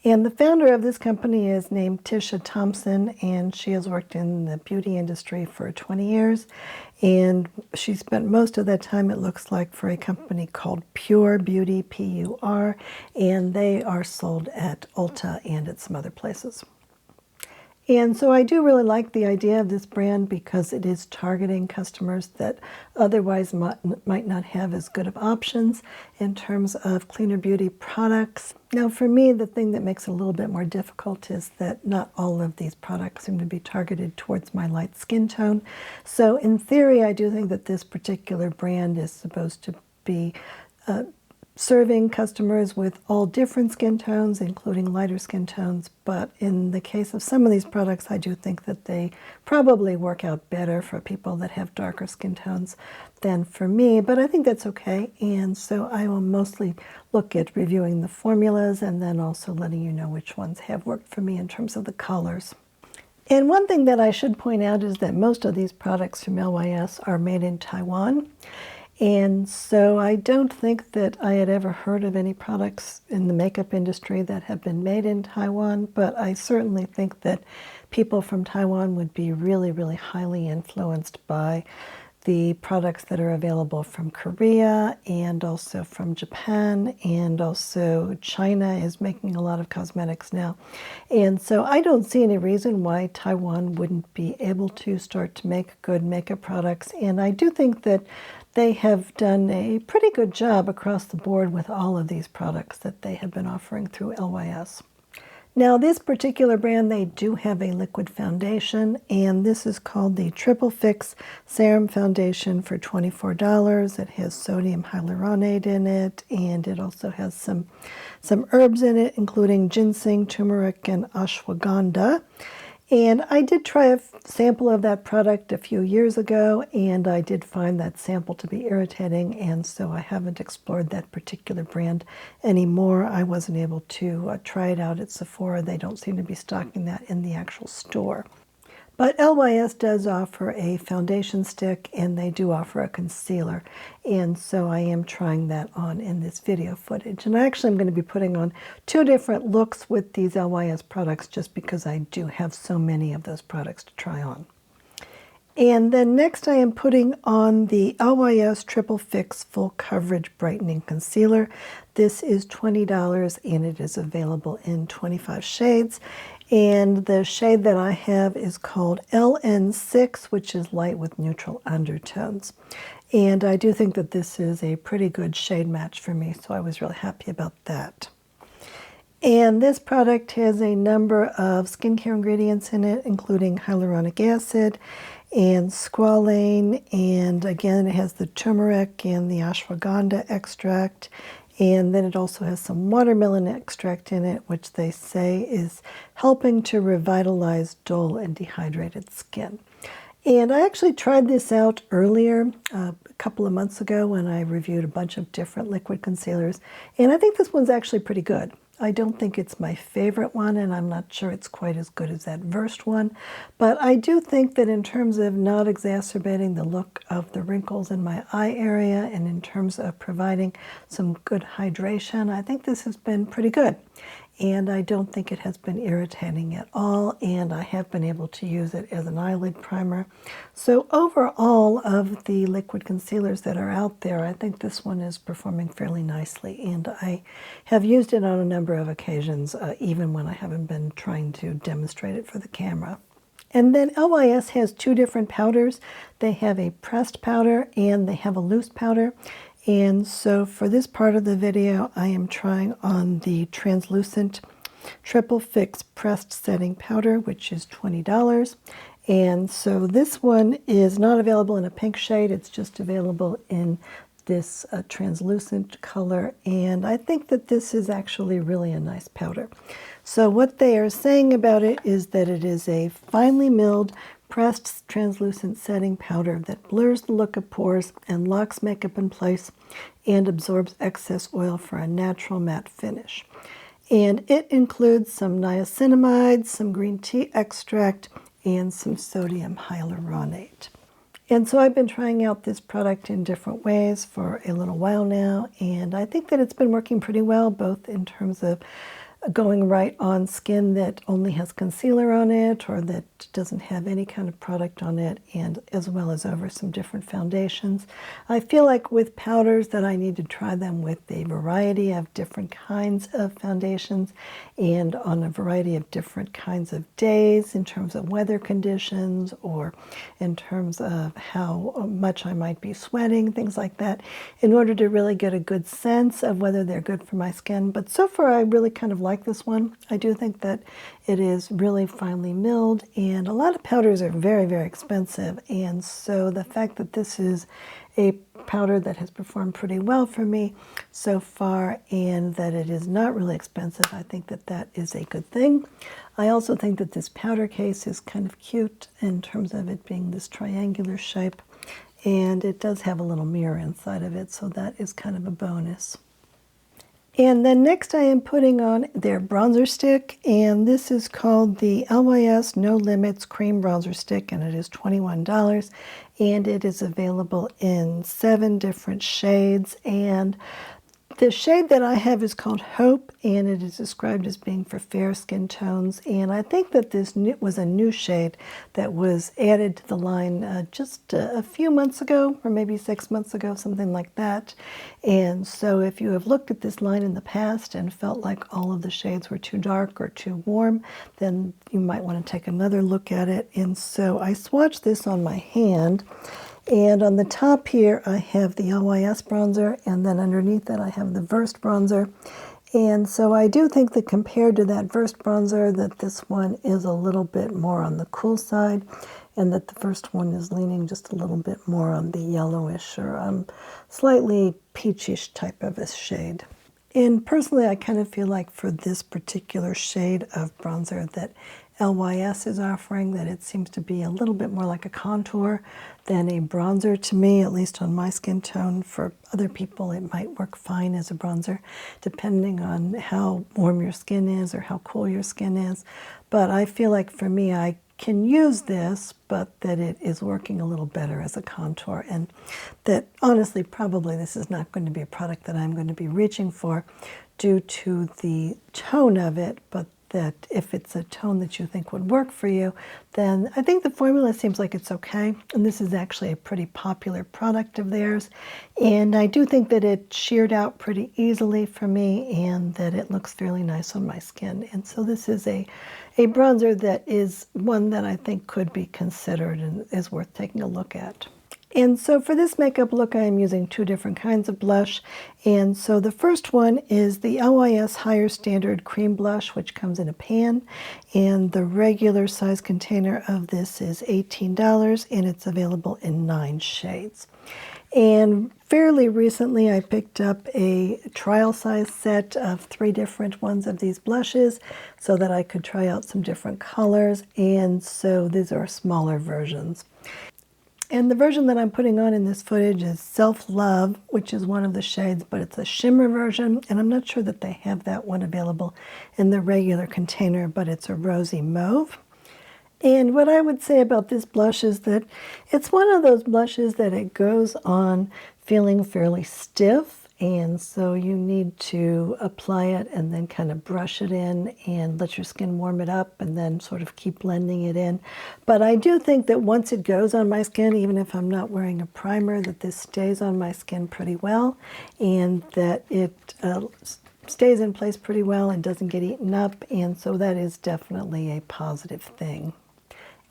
S1: And the founder of this company is named Tisha Thompson, and she has worked in the beauty industry for 20 years. And she spent most of that time, it looks like, for a company called Pure Beauty, P-U-R, and they are sold at Ulta and at some other places. And so I do really like the idea of this brand because it is targeting customers that otherwise might not have as good of options in terms of cleaner beauty products. Now for me, the thing that makes it a little bit more difficult is that not all of these products seem to be targeted towards my light skin tone. So in theory, I do think that this particular brand is supposed to be serving customers with all different skin tones, including lighter skin tones. But in the case of some of these products, I do think that they probably work out better for people that have darker skin tones than for me. But I think that's okay. And so I will mostly look at reviewing the formulas and then also letting you know which ones have worked for me in terms of the colors. And one thing that I should point out is that most of these products from LYS are made in Taiwan. And so I don't think that I had ever heard of any products in the makeup industry that have been made in Taiwan, but I certainly think that people from Taiwan would be really, really highly influenced by the products that are available from Korea and also from Japan, and also China is making a lot of cosmetics now. And so I don't see any reason why Taiwan wouldn't be able to start to make good makeup products. And I do think that they have done a pretty good job across the board with all of these products that they have been offering through LYS. Now this particular brand, they do have a liquid foundation, and this is called the Triple Fix Serum Foundation for $24. It has sodium hyaluronate in it, and it also has some herbs in it, including ginseng, turmeric, and ashwagandha. And I did try a sample of that product a few years ago, and I did find that sample to be irritating, and so I haven't explored that particular brand anymore. I wasn't able to try it out at Sephora. They don't seem to be stocking that in the actual store. But LYS does offer a foundation stick, and they do offer a concealer. And so I am trying that on in this video footage. And actually I'm going to be putting on 2 different looks with these LYS products just because I do have so many of those products to try on. And then next I am putting on the LYS Triple Fix Full Coverage Brightening Concealer. This is $20 and it is available in 25 shades. And the shade that I have is called LN6, which is light with neutral undertones. And I do think that this is a pretty good shade match for me, so I was really happy about that. And this product has a number of skincare ingredients in it, including hyaluronic acid and squalane, and again it has the turmeric and the ashwagandha extract, and then it also has some watermelon extract in it, which they say is helping to revitalize dull and dehydrated skin. And I actually tried this out earlier, a couple of months ago, when I reviewed a bunch of different liquid concealers, and I think this one's actually pretty good. I don't think it's my favorite one, and I'm not sure it's quite as good as that Versed one, but I do think that in terms of not exacerbating the look of the wrinkles in my eye area, and in terms of providing some good hydration, I think this has been pretty good. And I don't think it has been irritating at all, and I have been able to use it as an eyelid primer. So overall, of the liquid concealers that are out there, I think this one is performing fairly nicely, and I have used it on a number of occasions, even when I haven't been trying to demonstrate it for the camera. And then LYS has 2 different powders. They have a pressed powder and they have a loose powder. And so for this part of the video, I am trying on the translucent Triple Fix Pressed Setting Powder, which is $20. And so this one is not available in a pink shade. It's just available in this translucent color. And I think that this is actually really a nice powder. So what they are saying about it is that it is a finely milled, pressed translucent setting powder that blurs the look of pores and locks makeup in place and absorbs excess oil for a natural matte finish. And it includes some niacinamide, some green tea extract, and some sodium hyaluronate. And so I've been trying out this product in different ways for a little while now, and I think that it's been working pretty well, both in terms of going right on skin that only has concealer on it or that doesn't have any kind of product on it, and as well as over some different foundations. I feel like with powders that I need to try them with a variety of different kinds of foundations and on a variety of different kinds of days in terms of weather conditions or in terms of how much I might be sweating, things like that, in order to really get a good sense of whether they're good for my skin. But so far I really kind of like this one. I do think that it is really finely milled, and a lot of powders are very, very expensive, and so the fact that this is a powder that has performed pretty well for me so far and that it is not really expensive, I think that that is a good thing. I also think that this powder case is kind of cute in terms of it being this triangular shape, and it does have a little mirror inside of it, so that is kind of a bonus. And then next I am putting on their bronzer stick, and this is called the LYS No Limits Cream Bronzer Stick, and it is $21, and it is available in 7 different shades. And the shade that I have is called Hope, and it is described as being for fair skin tones. And I think that this was a new shade that was added to the line just a few months ago, or maybe 6 months ago, something like that. And so if you have looked at this line in the past and felt like all of the shades were too dark or too warm, then you might want to take another look at it. And so I swatched this on my hand. And on the top here, I have the LYS bronzer, and then underneath that I have the Versed bronzer. And so I do think that compared to that first bronzer, that this one is a little bit more on the cool side, and that the first one is leaning just a little bit more on the yellowish or slightly peachish type of a shade. And personally, I kind of feel like for this particular shade of bronzer that LYS is offering, that it seems to be a little bit more like a contour than a bronzer to me, at least on my skin tone. For other people, it might work fine as a bronzer, depending on how warm your skin is or how cool your skin is. But I feel like for me, I can use this, but that it is working a little better as a contour, and that honestly probably this is not going to be a product that I'm going to be reaching for due to the tone of it, but that if it's a tone that you think would work for you, then I think the formula seems like it's okay. And this is actually a pretty popular product of theirs. And I do think that it sheared out pretty easily for me and that it looks fairly nice on my skin. And so this is a bronzer that is one that I think could be considered and is worth taking a look at. And so for this makeup look, I am using two different kinds of blush. And so the first one is the LYS Higher Standard Cream Blush, which comes in a pan. And the regular size container of this is $18, and it's available in 9 shades. And fairly recently, I picked up a trial size set of 3 different ones of these blushes so that I could try out some different colors. And so these are smaller versions. And the version that I'm putting on in this footage is Self Love, which is one of the shades, but it's a shimmer version. And I'm not sure that they have that one available in the regular container, but it's a rosy mauve. And what I would say about this blush is that it's one of those blushes that it goes on feeling fairly stiff. And so you need to apply it and then kind of brush it in and let your skin warm it up and then sort of keep blending it in. But I do think that once it goes on my skin, even if I'm not wearing a primer, that this stays on my skin pretty well and that it stays in place pretty well and doesn't get eaten up. And so that is definitely a positive thing.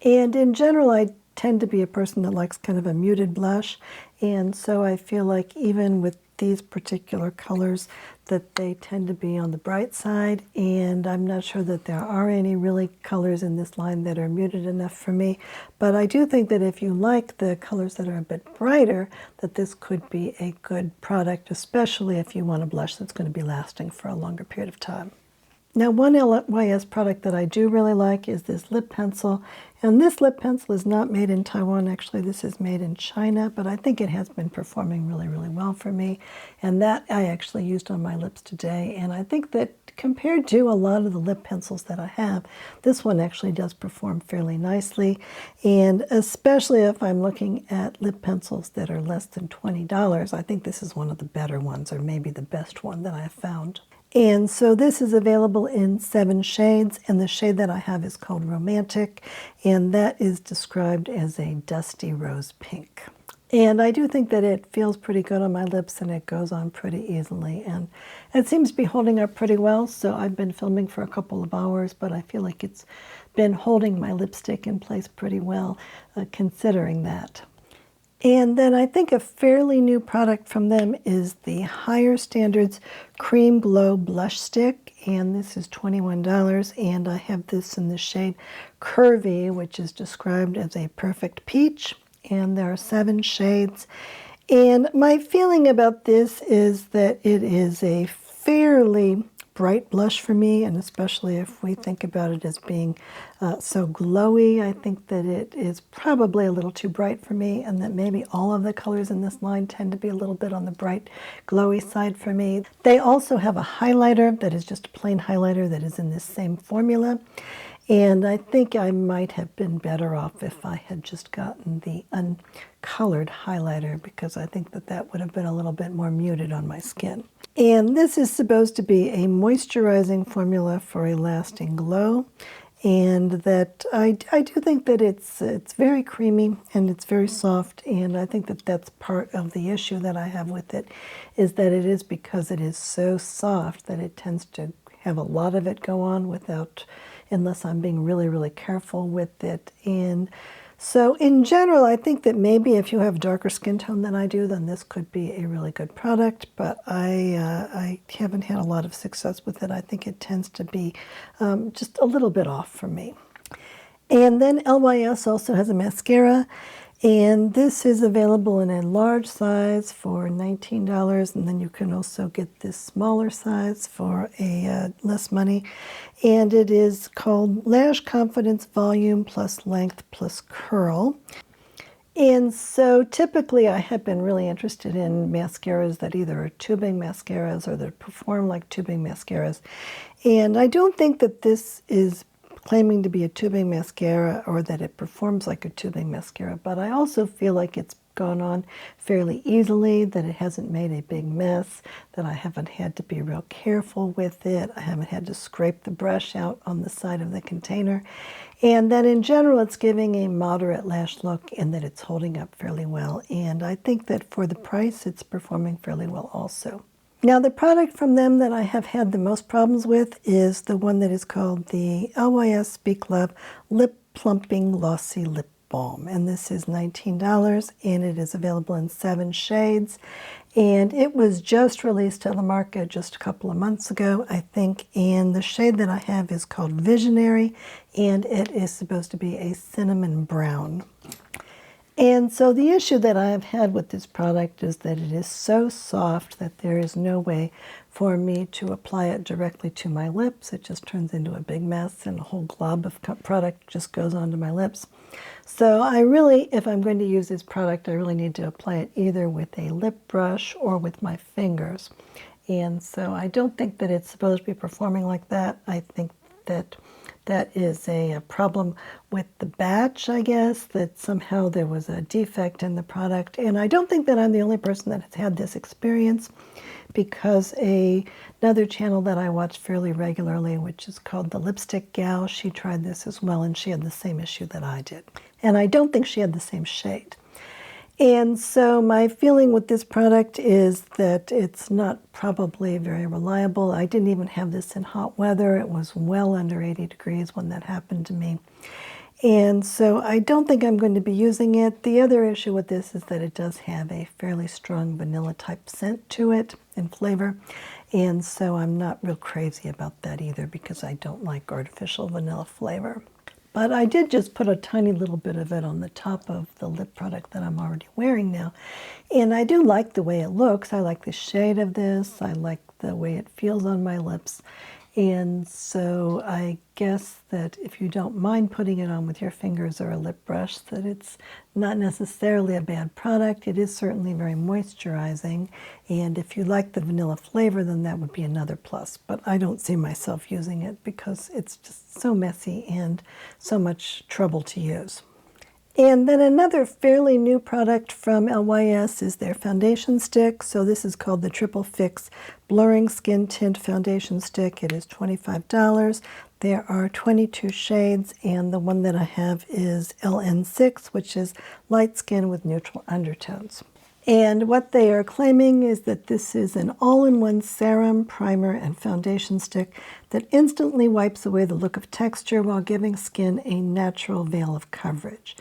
S1: And in general, I tend to be a person that likes kind of a muted blush. And so I feel like even with these particular colors that they tend to be on the bright side, and I'm not sure that there are any really colors in this line that are muted enough for me, but I do think that if you like the colors that are a bit brighter, that this could be a good product, especially if you want a blush that's going to be lasting for a longer period of time. Now, one LYS product that I do really like is this lip pencil. And this lip pencil is not made in Taiwan. Actually, this is made in China, but I think it has been performing really, really well for me. And that I actually used on my lips today. And I think that compared to a lot of the lip pencils that I have, this one actually does perform fairly nicely. And especially if I'm looking at lip pencils that are less than $20, I think this is one of the better ones, or maybe the best one that I have found. And so this is available in 7 shades, and the shade that I have is called Romantic, and that is described as a dusty rose pink. And I do think that it feels pretty good on my lips and it goes on pretty easily, and it seems to be holding up pretty well. So I've been filming for a couple of hours, but I feel like it's been holding my lipstick in place pretty well, considering that. And then I think a fairly new product from them is the Higher Standards Cream Glow Blush Stick. And this is $21. And I have this in the shade Curvy, which is described as a perfect peach. And there are 7 shades. And my feeling about this is that it is a fairly bright blush for me, and especially if we think about it as being so glowy, I think that it is probably a little too bright for me, and that maybe all of the colors in this line tend to be a little bit on the bright, glowy side for me. They also have a highlighter that is just a plain highlighter that is in this same formula. And I think I might have been better off if I had just gotten the uncolored highlighter, because I think that that would have been a little bit more muted on my skin. And this is supposed to be a moisturizing formula for a lasting glow. And that I do think that it's very creamy and it's very soft. And I think that that's part of the issue that I have with it, is that it is because it is so soft that it tends to have a lot of it go on unless I'm being really, really careful with it. And So in general, I think that maybe if you have darker skin tone than I do, then this could be a really good product, but I haven't had a lot of success with it. I think it tends to be just a little bit off for me. And then LYS also has a mascara, and this is available in a large size for $19, and then you can also get this smaller size for a less money. And it is called Lash Confidence Volume plus Length plus Curl. And so typically I have been really interested in mascaras that either are tubing mascaras or that perform like tubing mascaras. And I don't think that this is claiming to be a tubing mascara or that it performs like a tubing mascara, but I also feel like it's gone on fairly easily, that it hasn't made a big mess, that I haven't had to be real careful with it, I haven't had to scrape the brush out on the side of the container, and that in general it's giving a moderate lash look and that it's holding up fairly well. And I think that for the price it's performing fairly well also. Now the product from them that I have had the most problems with is the one that is called the LYS Speak Love Lip Plumping Glossy Lip Balm. And this is $19 and it is available in 7 shades. And it was just released on the market just a couple of months ago, I think. And the shade that I have is called Visionary, and it is supposed to be a cinnamon brown. And so the issue that I've had with this product is that it is so soft that there is no way for me to apply it directly to my lips. It just turns into a big mess and a whole glob of product just goes onto my lips. So I really, if I'm going to use this product, I really need to apply it either with a lip brush or with my fingers. And so I don't think that it's supposed to be performing like that. I think that that is a problem with the batch, I guess, that somehow there was a defect in the product. And I don't think that I'm the only person that has had this experience, because another channel that I watch fairly regularly, which is called The Lipstick Gal, she tried this as well, and she had the same issue that I did. And I don't think she had the same shade. And so my feeling with this product is that it's not probably very reliable. I didn't even have this in hot weather. It was well under 80 degrees when that happened to me. And so I don't think I'm going to be using it. The other issue with this is that it does have a fairly strong vanilla type scent to it and flavor. And so I'm not real crazy about that either, because I don't like artificial vanilla flavor. But I did just put a tiny little bit of it on the top of the lip product that I'm already wearing now. And I do like the way it looks. I like the shade of this. I like the way it feels on my lips. And so I guess that if you don't mind putting it on with your fingers or a lip brush, that it's not necessarily a bad product. It is certainly very moisturizing. And if you like the vanilla flavor, then that would be another plus. But I don't see myself using it because it's just so messy and so much trouble to use. And then another fairly new product from LYS is their foundation stick. So this is called the Triple Fix Blurring Skin Tint Foundation Stick. It is $25. There are 22 shades, and the one that I have is LN6, which is light skin with neutral undertones. And what they are claiming is that this is an all-in-one serum, primer, and foundation stick that instantly wipes away the look of texture while giving skin a natural veil of coverage.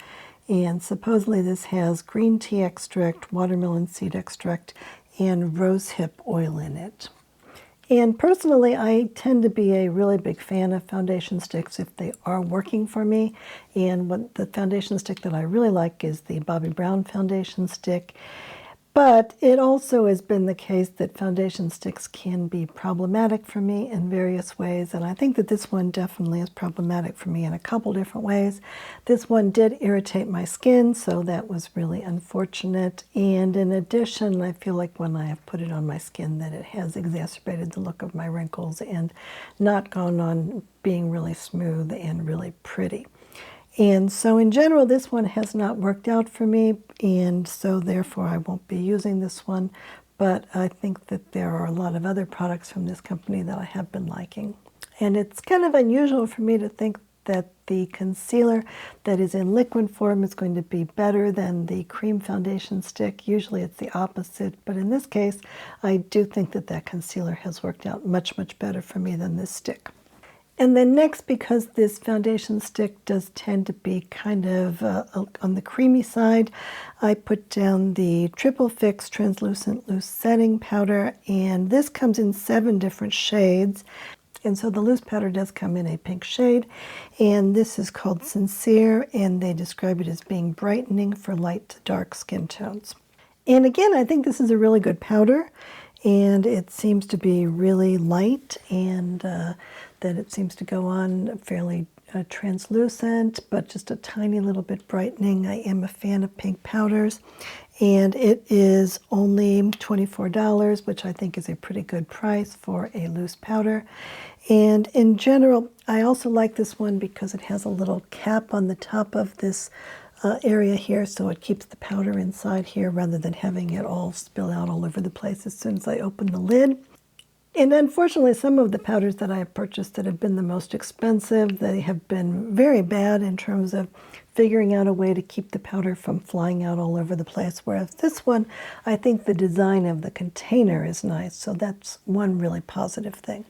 S1: And supposedly this has green tea extract, watermelon seed extract, and rosehip oil in it. And personally, I tend to be a really big fan of foundation sticks if they are working for me. And what the foundation stick that I really like is the Bobbi Brown foundation stick. But it also has been the case that foundation sticks can be problematic for me in various ways, and I think that this one definitely is problematic for me in a couple different ways. This one did irritate my skin, so that was really unfortunate. And in addition, I feel like when I have put it on my skin that it has exacerbated the look of my wrinkles and not gone on being really smooth and really pretty. And so in general, this one has not worked out for me, and so therefore I won't be using this one. But I think that there are a lot of other products from this company that I have been liking. And it's kind of unusual for me to think that the concealer that is in liquid form is going to be better than the cream foundation stick. Usually it's the opposite, but in this case, I do think that that concealer has worked out much, much better for me than this stick. And then next, because this foundation stick does tend to be kind of on the creamy side, I put down the Triple Fix Translucent Loose Setting Powder, and this comes in 7 different shades. And so the loose powder does come in a pink shade, and this is called Sincere, and they describe it as being brightening for light to dark skin tones. And again, I think this is a really good powder, and it seems to be really light, and that it seems to go on fairly translucent, but just a tiny little bit brightening. I am a fan of pink powders, and it is only $24, which I think is a pretty good price for a loose powder. And in general, I also like this one because it has a little cap on the top of this area here, so it keeps the powder inside here rather than having it all spill out all over the place as soon as I open the lid. And unfortunately, some of the powders that I have purchased that have been the most expensive, they have been very bad in terms of figuring out a way to keep the powder from flying out all over the place. Whereas this one, I think the design of the container is nice, so that's one really positive thing.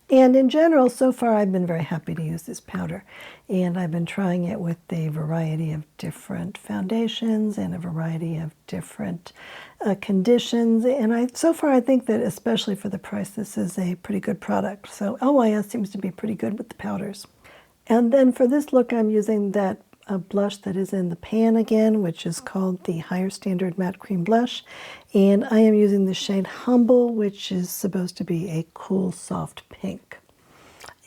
S1: And in general, so far, I've been very happy to use this powder. And I've been trying it with a variety of different foundations and a variety of different conditions. And so far, I think that especially for the price, this is a pretty good product. So LYS seems to be pretty good with the powders. And then for this look, I'm using that blush that is in the pan again, which is called the Higher Standard Matte Cream Blush. And I am using the shade Humble, which is supposed to be a cool, soft pink.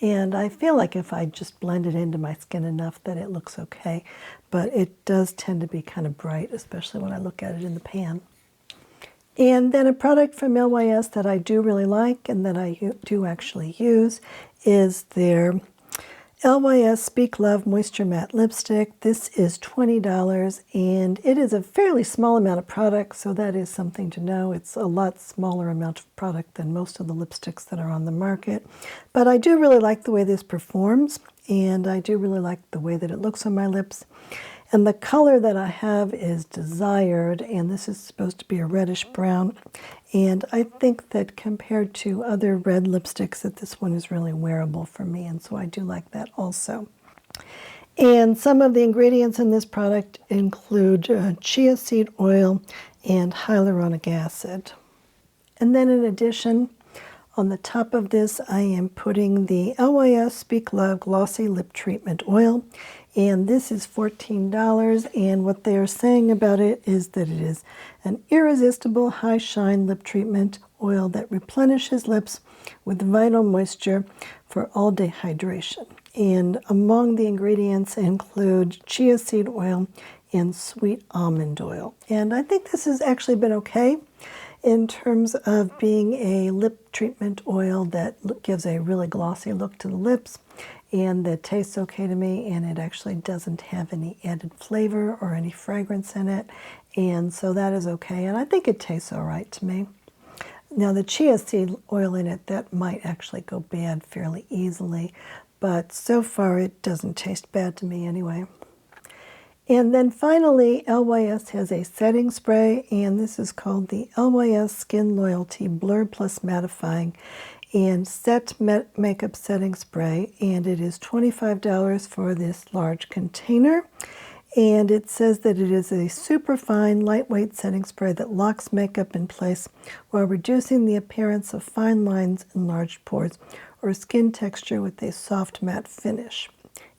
S1: And I feel like if I just blend it into my skin enough that it looks okay. But it does tend to be kind of bright, especially when I look at it in the pan. And then a product from LYS that I do really like and that I do actually use is their LYS Speak Love Moisture Matte Lipstick. This is $20, and it is a fairly small amount of product, so that is something to know. It's a lot smaller amount of product than most of the lipsticks that are on the market. But I do really like the way this performs, and I do really like the way that it looks on my lips. And the color that I have is Desired, and this is supposed to be a reddish brown. And I think that compared to other red lipsticks, that this one is really wearable for me, and so I do like that also. And some of the ingredients in this product include chia seed oil and hyaluronic acid. And then in addition, on the top of this, I am putting the LYS Speak Love Glossy Lip Treatment Oil. And this is $14, and what they are saying about it is that it is an irresistible high shine lip treatment oil that replenishes lips with vital moisture for all day hydration. And among the ingredients include chia seed oil and sweet almond oil. And I think this has actually been okay in terms of being a lip treatment oil that gives a really glossy look to the lips, and that tastes okay to me, and it actually doesn't have any added flavor or any fragrance in it, and so that is okay, and I think it tastes all right to me. Now the chia seed oil in it, that might actually go bad fairly easily, but so far it doesn't taste bad to me anyway. And then finally, LYS has a setting spray, and this is called the LYS Skin Loyalty Blur Plus Mattifying and Set Makeup Setting Spray, and it is $25 for this large container. And it says that it is a super fine, lightweight setting spray that locks makeup in place while reducing the appearance of fine lines, enlarged pores, or skin texture with a soft matte finish.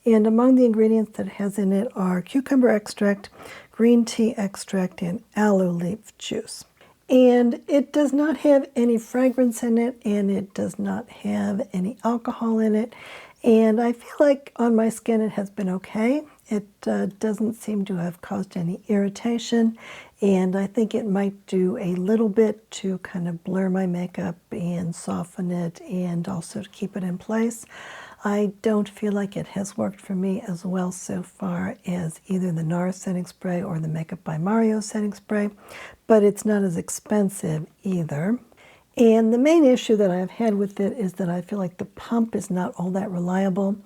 S1: And among the ingredients that it has in it are cucumber extract, green tea extract, and aloe leaf juice. And it does not have any fragrance in it, and it does not have any alcohol in it. And I feel like on my skin it has been okay. It doesn't seem to have caused any irritation, and I think it might do a little bit to kind of blur my makeup and soften it and also to keep it in place. I don't feel like it has worked for me as well so far as either the NARS setting spray or the Makeup by Mario setting spray, but it's not as expensive either. And the main issue that I've had with it is that I feel like the pump is not all that reliable,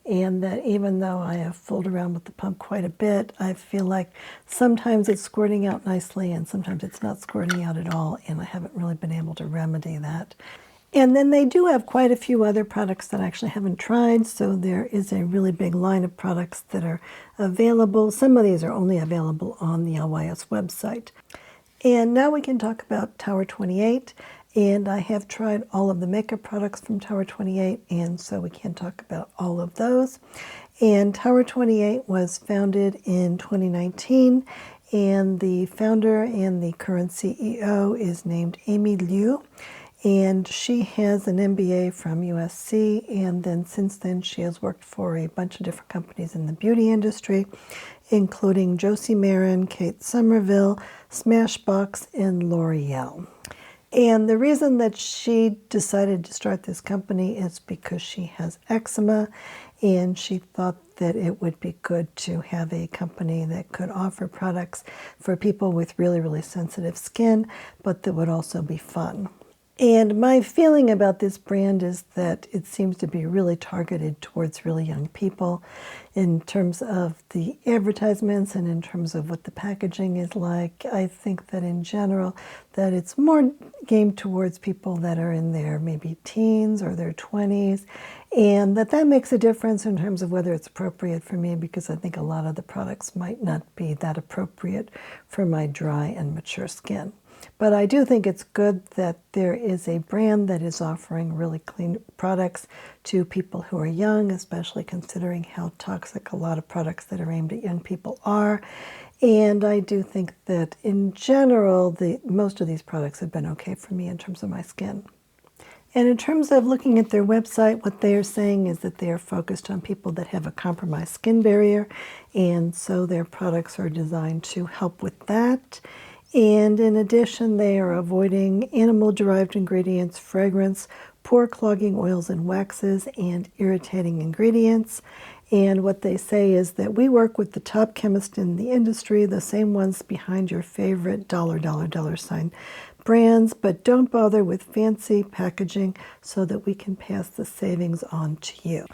S1: and that even though I have fooled around with the pump quite a bit, I feel like sometimes it's squirting out nicely and sometimes it's not squirting out at all, and I haven't really been able to remedy that. And then they do have quite a few other products that I actually haven't tried, so there is a really big line of products that are available. Some of these are only available on the LYS website. And now we can talk about Tower 28, and I have tried all of the makeup products from Tower 28, and so we can talk about all of those. And Tower 28 was founded in 2019, and the founder and the current CEO is named Amy Liu. And she has an MBA from USC, and then since then she has worked for a bunch of different companies in the beauty industry, including Josie Maran, Kate Somerville, Smashbox, and L'Oreal. And the reason that she decided to start this company is because she has eczema, and she thought that it would be good to have a company that could offer products for people with really, really sensitive skin, but that would also be fun. And my feeling about this brand is that it seems to be really targeted towards really young people in terms of the advertisements and in terms of what the packaging is like. I think that in general that it's more aimed towards people that are in their maybe teens or their 20s, and that makes a difference in terms of whether it's appropriate for me, because I think a lot of the products might not be that appropriate for my dry and mature skin. But I do think it's good that there is a brand that is offering really clean products to people who are young, especially considering how toxic a lot of products that are aimed at young people are. And I do think that in general, most of these products have been okay for me in terms of my skin. And in terms of looking at their website, what they are saying is that they are focused on people that have a compromised skin barrier, and so their products are designed to help with that. And in addition, they are avoiding animal-derived ingredients, fragrance, pore-clogging oils and waxes, and irritating ingredients. And what they say is that we work with the top chemists in the industry, the same ones behind your favorite dollar sign brands, but don't bother with fancy packaging so that we can pass the savings on to you.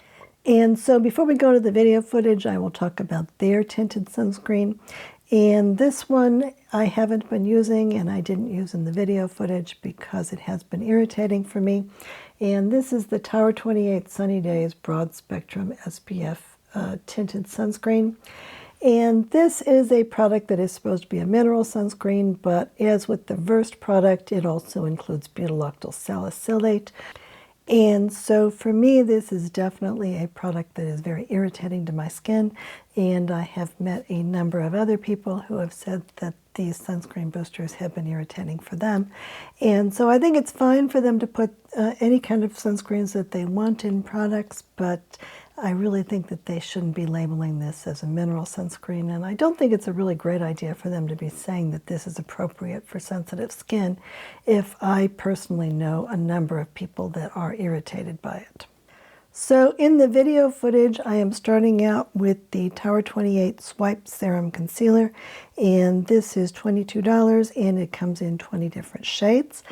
S1: And so before we go to the video footage, I will talk about their tinted sunscreen. And this one I haven't been using, and I didn't use in the video footage because it has been irritating for me. And this is the Tower 28 Sunny Days Broad Spectrum SPF tinted sunscreen. And this is a product that is supposed to be a mineral sunscreen, but as with the Versed product, it also includes butylloctyl salicylate. And so for me, this is definitely a product that is very irritating to my skin, and I have met a number of other people who have said that these sunscreen boosters have been irritating for them. And so I think it's fine for them to put any kind of sunscreens that they want in products, but I really think that they shouldn't be labeling this as a mineral sunscreen, and I don't think it's a really great idea for them to be saying that this is appropriate for sensitive skin if I personally know a number of people that are irritated by it. So in the video footage, I am starting out with the Tower 28 Swipe Serum Concealer, and this is $22, and it comes in 20 different shades.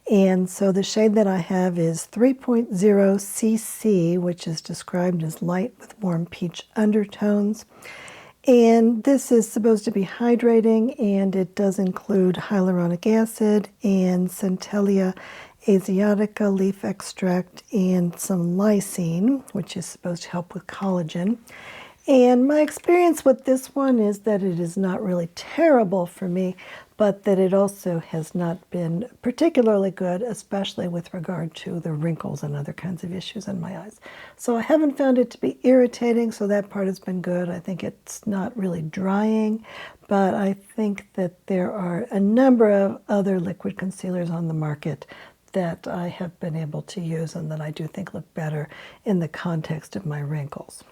S1: And so the shade that I have is 3.0 CC, which is described as light with warm peach undertones. And this is supposed to be hydrating, and it does include hyaluronic acid and Centellia asiatica leaf extract and some lysine, which is supposed to help with collagen. And my experience with this one is that it is not really terrible for me, but that it also has not been particularly good, especially with regard to the wrinkles and other kinds of issues in my eyes. So I haven't found it to be irritating, so that part has been good. I think it's not really drying, but I think that there are a number of other liquid concealers on the market that I have been able to use and that I do think look better in the context of my wrinkles.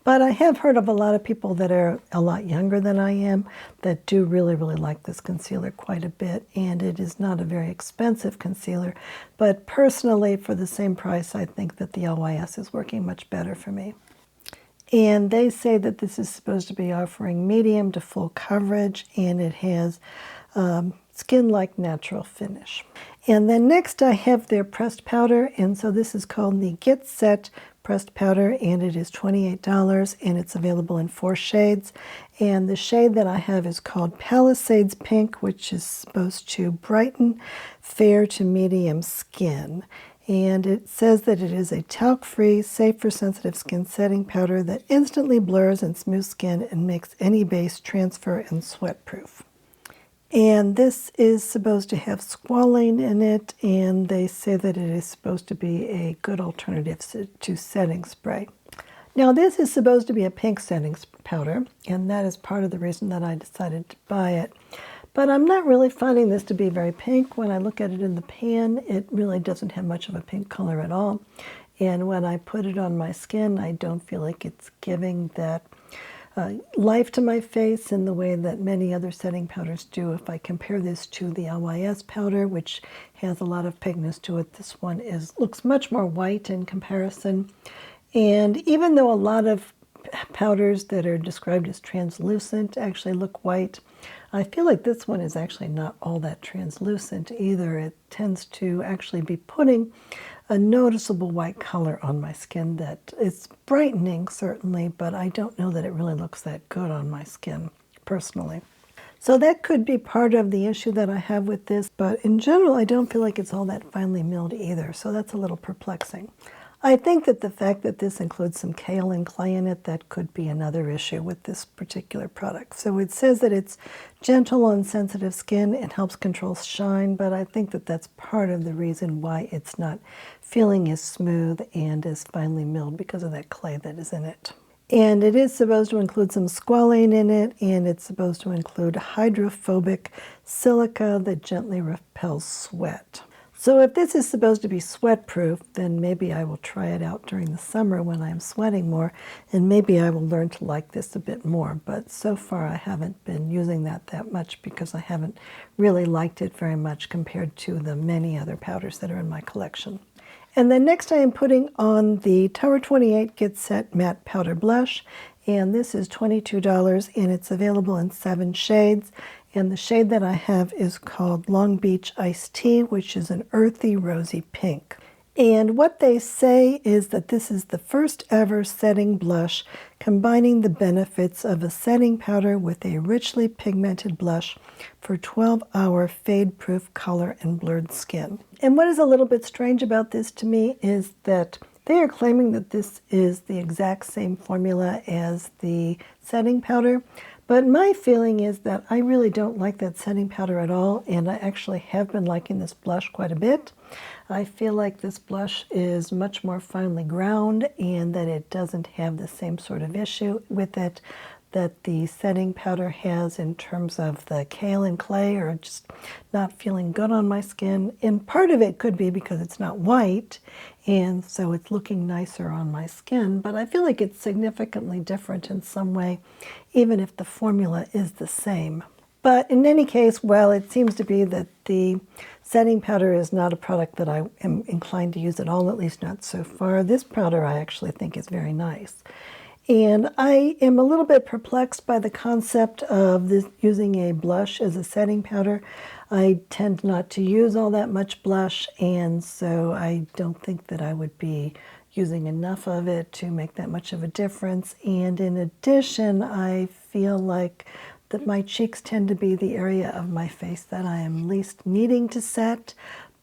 S1: But I have heard of a lot of people that are a lot younger than I am that do really, really like this concealer quite a bit, and it is not a very expensive concealer, but personally, for the same price, I think that the LYS is working much better for me. And they say that this is supposed to be offering medium to full coverage, and it has skin-like natural finish. And then next I have their pressed powder, and so this is called the Get Set Pressed Powder, and it is $28, and it's available in 4 shades. And the shade that I have is called Palisades Pink, which is supposed to brighten fair to medium skin. And it says that it is a talc-free, safe for sensitive skin setting powder that instantly blurs and smooths skin and makes any base transfer and sweat-proof. And this is supposed to have squalane in it, and they say that it is supposed to be a good alternative to setting spray. Now this is supposed to be a pink setting powder, and that is part of the reason that I decided to buy it. But I'm not really finding this to be very pink. When I look at it in the pan, it really doesn't have much of a pink color at all. And when I put it on my skin, I don't feel like it's giving that life to my face in the way that many other setting powders do. If I compare this to the LYS powder, which has a lot of pigment to it, this one looks much more white in comparison. And even though a lot of powders that are described as translucent actually look white, I feel like this one is actually not all that translucent either. It tends to actually be putting a noticeable white color on my skin that is brightening, certainly, but I don't know that it really looks that good on my skin, personally. So that could be part of the issue that I have with this, but in general, I don't feel like it's all that finely milled either, so that's a little perplexing. I think that the fact that this includes some kaolin clay in it, that could be another issue with this particular product. So it says that it's gentle on sensitive skin and helps control shine, but I think that that's part of the reason why it's not feeling as smooth and as finely milled, because of that clay that is in it. And it is supposed to include some squalane in it, and it's supposed to include hydrophobic silica that gently repels sweat. So if this is supposed to be sweat-proof, then maybe I will try it out during the summer when I'm sweating more, and maybe I will learn to like this a bit more. But so far I haven't been using that much because I haven't really liked it very much compared to the many other powders that are in my collection. And then next I am putting on the Tower 28 Get Set Matte Powder Blush, and this is $22, and it's available in 7 shades. And the shade that I have is called Long Beach Iced Tea, which is an earthy rosy pink. And what they say is that this is the first ever setting blush combining the benefits of a setting powder with a richly pigmented blush for 12-hour fade-proof color and blurred skin. And what is a little bit strange about this to me is that they are claiming that this is the exact same formula as the setting powder. But my feeling is that I really don't like that setting powder at all, and I actually have been liking this blush quite a bit. I feel like this blush is much more finely ground and that it doesn't have the same sort of issue with it that the setting powder has in terms of the kaolin clay or just not feeling good on my skin. And part of it could be because it's not white, and so it's looking nicer on my skin, but I feel like it's significantly different in some way, even if the formula is the same. But in any case, well, it seems to be that the setting powder is not a product that I am inclined to use at all, at least not so far. This powder I actually think is very nice. And I am a little bit perplexed by the concept of this using a blush as a setting powder. I tend not to use all that much blush, and so I don't think that I would be using enough of it to make that much of a difference. And in addition, I feel like that my cheeks tend to be the area of my face that I am least needing to set.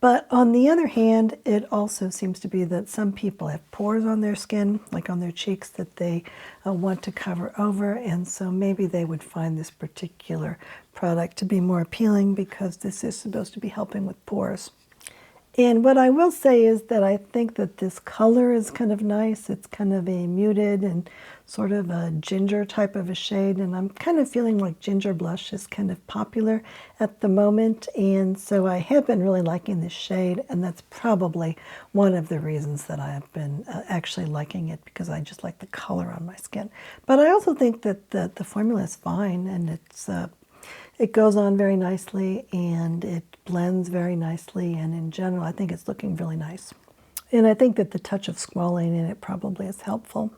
S1: But on the other hand, it also seems to be that some people have pores on their skin, like on their cheeks, that they want to cover over, and so maybe they would find this particular product to be more appealing because this is supposed to be helping with pores. And what I will say is that I think that this color is kind of nice. It's kind of a muted and sort of a ginger type of a shade, and I'm kind of feeling like ginger blush is kind of popular at the moment, and so I have been really liking this shade, and that's probably one of the reasons that I have been actually liking it, because I just like the color on my skin. But I also think that the formula is fine, and it goes on very nicely, and it blends very nicely, and in general I think it's looking really nice. And I think that the touch of squalane in it probably is helpful.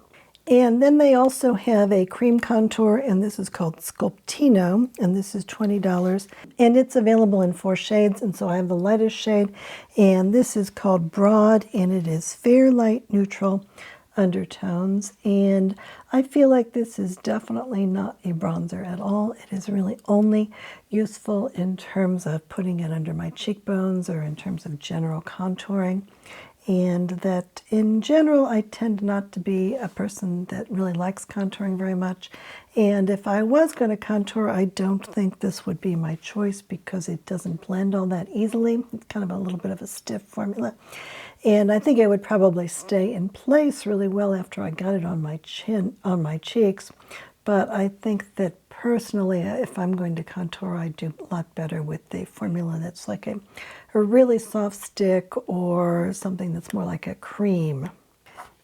S1: And then they also have a cream contour, and this is called Sculptino, and this is $20, and it's available in 4 shades, and so I have the lightest shade, and this is called Broad, and it is fair, light, neutral undertones, and I feel like this is definitely not a bronzer at all. It is really only useful in terms of putting it under my cheekbones or in terms of general contouring. and that in general I tend not to be a person that really likes contouring very much. And if I was going to contour, I don't think this would be my choice because it doesn't blend all that easily. It's kind of a little bit of a stiff formula. And I think it would probably stay in place really well after I got it on my chin, on my cheeks. But I think that personally, if I'm going to contour, I do a lot better with the formula that's like a really soft stick or something that's more like a cream.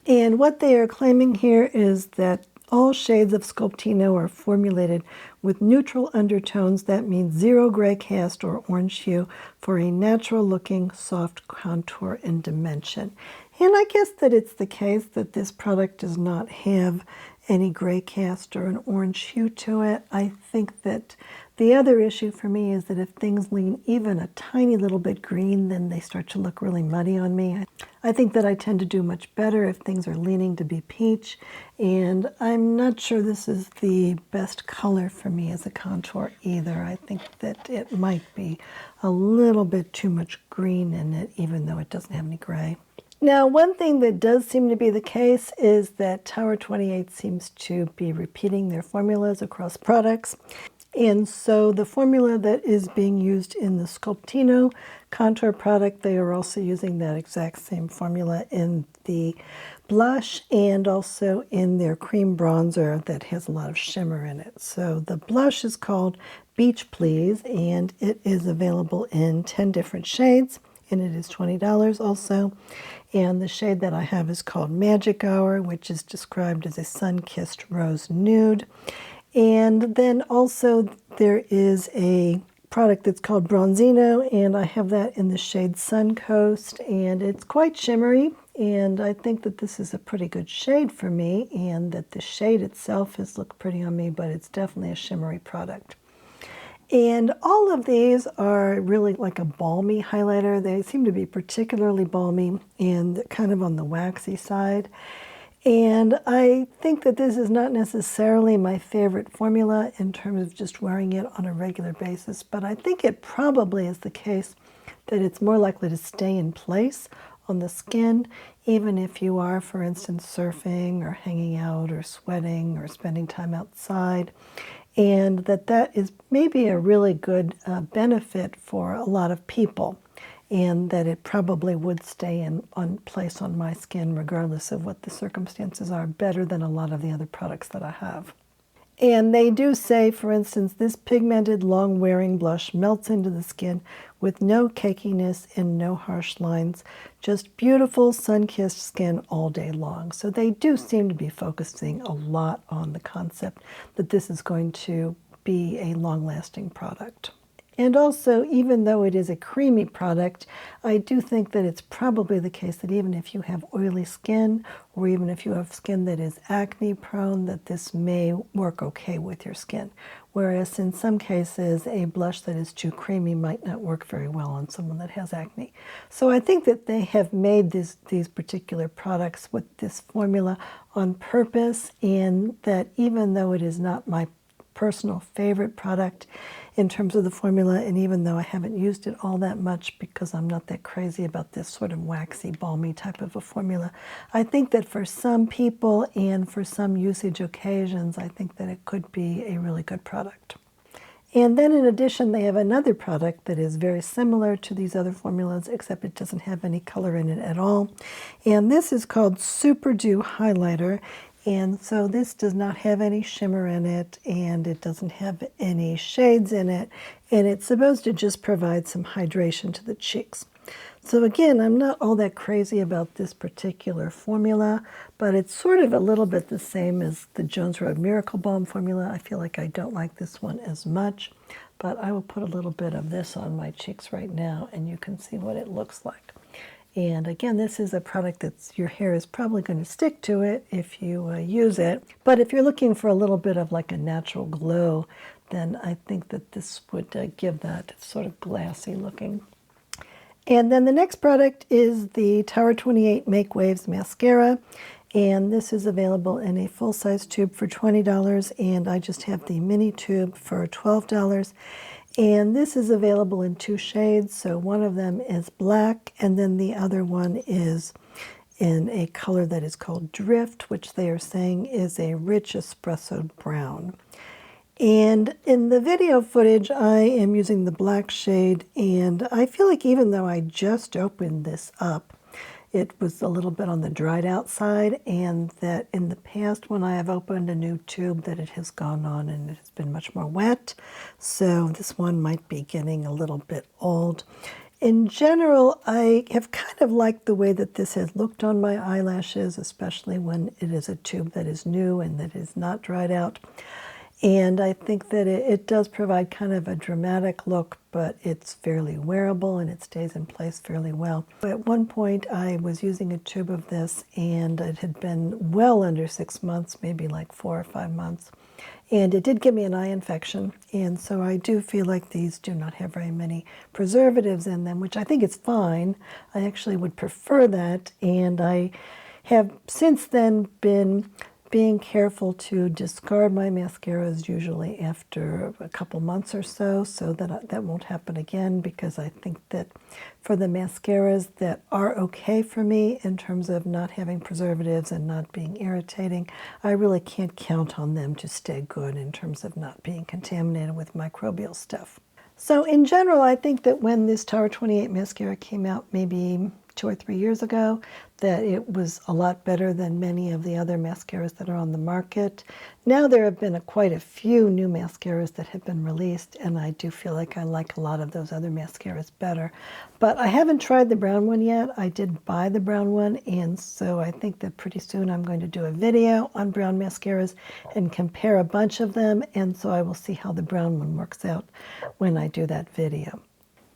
S1: And what they are claiming here is that all shades of Sculptino are formulated with neutral undertones. That means zero gray cast or orange hue for a natural looking soft contour and dimension. And I guess that it's the case that this product does not have any gray cast or an orange hue to it. I think that the other issue for me is that if things lean even a tiny little bit green, then they start to look really muddy on me. I think that I tend to do much better if things are leaning to be peach, and I'm not sure this is the best color for me as a contour either. I think that it might be a little bit too much green in it, even though it doesn't have any gray. Now, one thing that does seem to be the case is that Tower 28 seems to be repeating their formulas across products. And so the formula that is being used in the Sculptino contour product, they are also using that exact same formula in the blush and also in their cream bronzer that has a lot of shimmer in it. So the blush is called Beach Please, and it is available in 10 different shades, and it is $20 also. And the shade that I have is called Magic Hour, which is described as a sun-kissed rose nude. And then also there is a product that's called Bronzino, and I have that in the shade Suncoast, and it's quite shimmery, and I think that this is a pretty good shade for me, and that the shade itself has looked pretty on me, but it's definitely a shimmery product. And all of these are really like a balmy highlighter. They seem to be particularly balmy and kind of on the waxy side. And I think that this is not necessarily my favorite formula in terms of just wearing it on a regular basis, but I think it probably is the case that it's more likely to stay in place on the skin, even if you are, for instance, surfing or hanging out or sweating or spending time outside. And that is maybe a really good benefit for a lot of people, and that it probably would stay on place on my skin regardless of what the circumstances are, better than a lot of the other products that I have. And they do say, for instance, this pigmented long-wearing blush melts into the skin with no cakiness and no harsh lines, just beautiful sun-kissed skin all day long. So they do seem to be focusing a lot on the concept that this is going to be a long-lasting product. And also, even though it is a creamy product, I do think that it's probably the case that even if you have oily skin, or even if you have skin that is acne prone, that this may work okay with your skin. Whereas in some cases, a blush that is too creamy might not work very well on someone that has acne. So I think that they have made these particular products with this formula on purpose, and that even though it is not my personal favorite product in terms of the formula, and even though I haven't used it all that much because I'm not that crazy about this sort of waxy, balmy type of a formula, I think that for some people and for some usage occasions, I think that it could be a really good product. And then in addition, they have another product that is very similar to these other formulas, except it doesn't have any color in it at all. And this is called Super Dew Highlighter. And so this does not have any shimmer in it, and it doesn't have any shades in it, and it's supposed to just provide some hydration to the cheeks. So again, I'm not all that crazy about this particular formula, but it's sort of a little bit the same as the Jones Road Miracle Balm formula. I feel like I don't like this one as much, but I will put a little bit of this on my cheeks right now, and you can see what it looks like. And again, this is a product that your hair is probably going to stick to it if you use it. But if you're looking for a little bit of like a natural glow, then I think that this would give that sort of glassy looking. And then the next product is the Tower 28 Make Waves Mascara. And this is available in a full-size tube for $20, and I just have the mini tube for $12. And this is available in 2 shades, so one of them is black, and then the other one is in a color that is called Drift, which they are saying is a rich espresso brown. And in the video footage, I am using the black shade, and I feel like even though I just opened this up, it was a little bit on the dried out side, and that in the past when I have opened a new tube that it has gone on and it has been much more wet. So this one might be getting a little bit old. In general, I have kind of liked the way that this has looked on my eyelashes, especially when it is a tube that is new and that is not dried out. And I think that it does provide kind of a dramatic look, but it's fairly wearable and it stays in place fairly well. At one point, I was using a tube of this, and it had been well under 6 months, maybe like 4 or 5 months. And it did give me an eye infection, and so I do feel like these do not have very many preservatives in them, which I think is fine. I actually would prefer that, and I have since then been being careful to discard my mascaras usually after a couple months or so that that won't happen again, because I think that for the mascaras that are okay for me in terms of not having preservatives and not being irritating, I really can't count on them to stay good in terms of not being contaminated with microbial stuff. So in general, I think that when this Tower 28 mascara came out maybe 2 or 3 years ago, that it was a lot better than many of the other mascaras that are on the market. Now there have been quite a few new mascaras that have been released, and I do feel like I like a lot of those other mascaras better. But I haven't tried the brown one yet. I did buy the brown one, and so I think that pretty soon I'm going to do a video on brown mascaras and compare a bunch of them, and so I will see how the brown one works out when I do that video.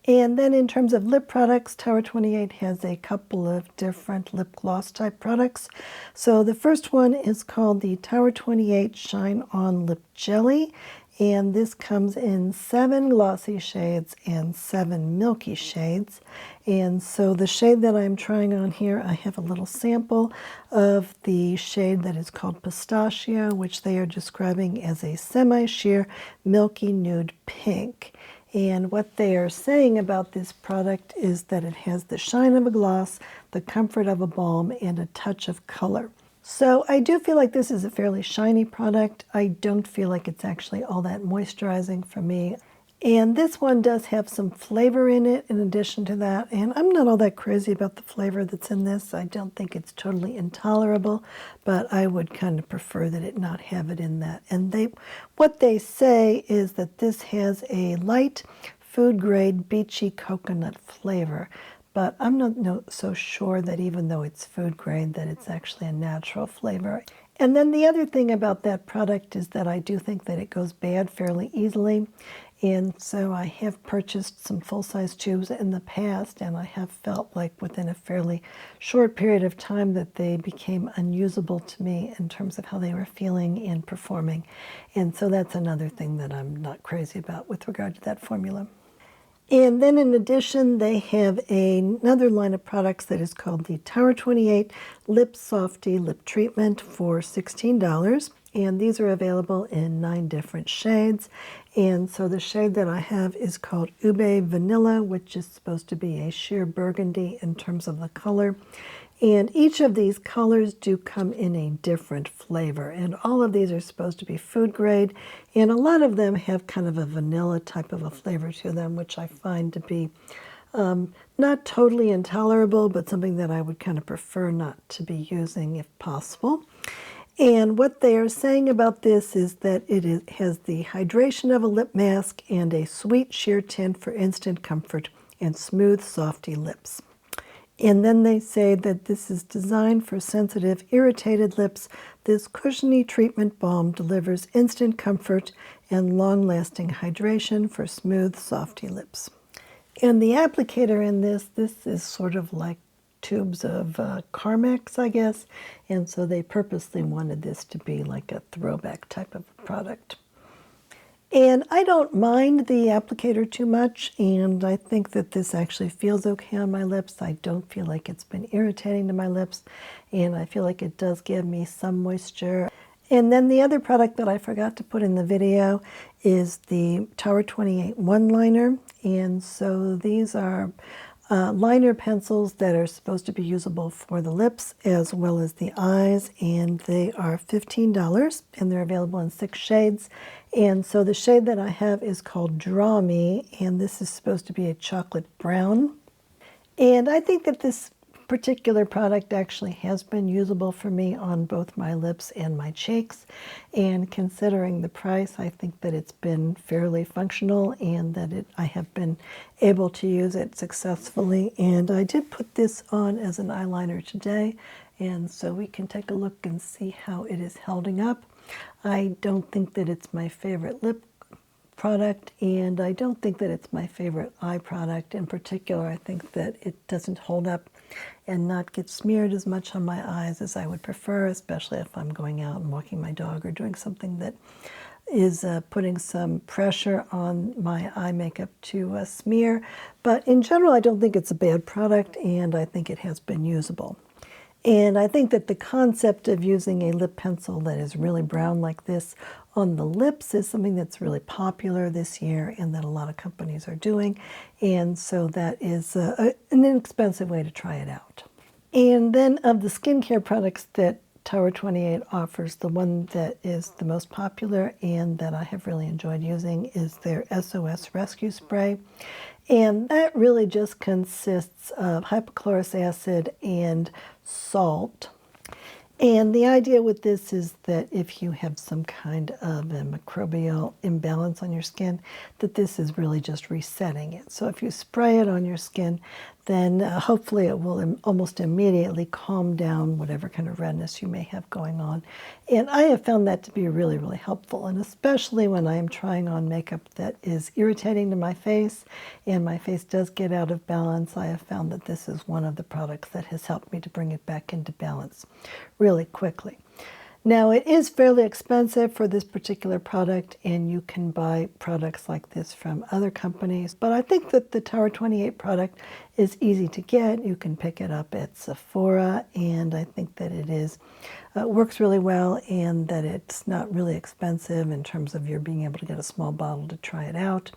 S1: And then in terms of lip products, Tower 28 has a couple of different lip gloss type products. So the first one is called the Tower 28 Shine On Lip Jelly, and this comes in 7 glossy shades and 7 milky shades. And so the shade that I'm trying on here, I have a little sample of the shade that is called Pistachio, which they are describing as a semi-sheer milky nude pink. And what they are saying about this product is that it has the shine of a gloss, the comfort of a balm, and a touch of color. So I do feel like this is a fairly shiny product. I don't feel like it's actually all that moisturizing for me. And this one does have some flavor in it in addition to that, and I'm not all that crazy about the flavor that's in this. I don't think it's totally intolerable, but I would kind of prefer that it not have it in that. And what they say is that this has a light food-grade beachy coconut flavor, but I'm not so sure that even though it's food-grade that it's actually a natural flavor. And then the other thing about that product is that I do think that it goes bad fairly easily. And so I have purchased some full-size tubes in the past, and I have felt like within a fairly short period of time that they became unusable to me in terms of how they were feeling and performing. And so that's another thing that I'm not crazy about with regard to that formula. And then in addition, they have another line of products that is called the Tower 28 Lip Softy Lip Treatment for $16. And these are available in 9 different shades. And so the shade that I have is called Ube Vanilla, which is supposed to be a sheer burgundy in terms of the color. And each of these colors do come in a different flavor. And all of these are supposed to be food grade. And a lot of them have kind of a vanilla type of a flavor to them, which I find to be not totally intolerable, but something that I would kind of prefer not to be using if possible. And what they are saying about this is that it has the hydration of a lip mask and a sweet sheer tint for instant comfort and smooth, softy lips. And then they say that this is designed for sensitive, irritated lips. This cushiony treatment balm delivers instant comfort and long-lasting hydration for smooth, softy lips. And the applicator in this is sort of like tubes of Carmex, I guess, and so they purposely wanted this to be like a throwback type of product. And I don't mind the applicator too much, and I think that this actually feels okay on my lips. I don't feel like it's been irritating to my lips, and I feel like it does give me some moisture. And then the other product that I forgot to put in the video is the Tower 28 One Liner. And so these are liner pencils that are supposed to be usable for the lips as well as the eyes, and they are $15, and they're available in 6 shades. And so the shade that I have is called Draw Me, and this is supposed to be a chocolate brown. And I think that this particular product actually has been usable for me on both my lips and my cheeks, and considering the price, I think that it's been fairly functional and that I have been able to use it successfully. And I did put this on as an eyeliner today, and so we can take a look and see how it is holding up. I don't think that it's my favorite lip product, and I don't think that it's my favorite eye product. In particular, I think that it doesn't hold up and not get smeared as much on my eyes as I would prefer, especially if I'm going out and walking my dog or doing something that is putting some pressure on my eye makeup to smear. But in general, I don't think it's a bad product, and I think it has been usable. And I think that the concept of using a lip pencil that is really brown like this on the lips is something that's really popular this year and that a lot of companies are doing. And so that is an inexpensive way to try it out. And then of the skincare products that Tower 28 offers, the one that is the most popular and that I have really enjoyed using is their SOS Rescue Spray. And that really just consists of hypochlorous acid and salt. And the idea with this is that if you have some kind of a microbial imbalance on your skin, that this is really just resetting it. So if you spray it on your skin, then hopefully it will almost immediately calm down whatever kind of redness you may have going on. And I have found that to be really, really helpful, and especially when I am trying on makeup that is irritating to my face and my face does get out of balance, I have found that this is one of the products that has helped me to bring it back into balance really quickly. Now, it is fairly expensive for this particular product, and you can buy products like this from other companies, but I think that the Tower 28 product is easy to get. You can pick it up at Sephora, and I think that it is works really well and that it's not really expensive in terms of your being able to get a small bottle to try it out.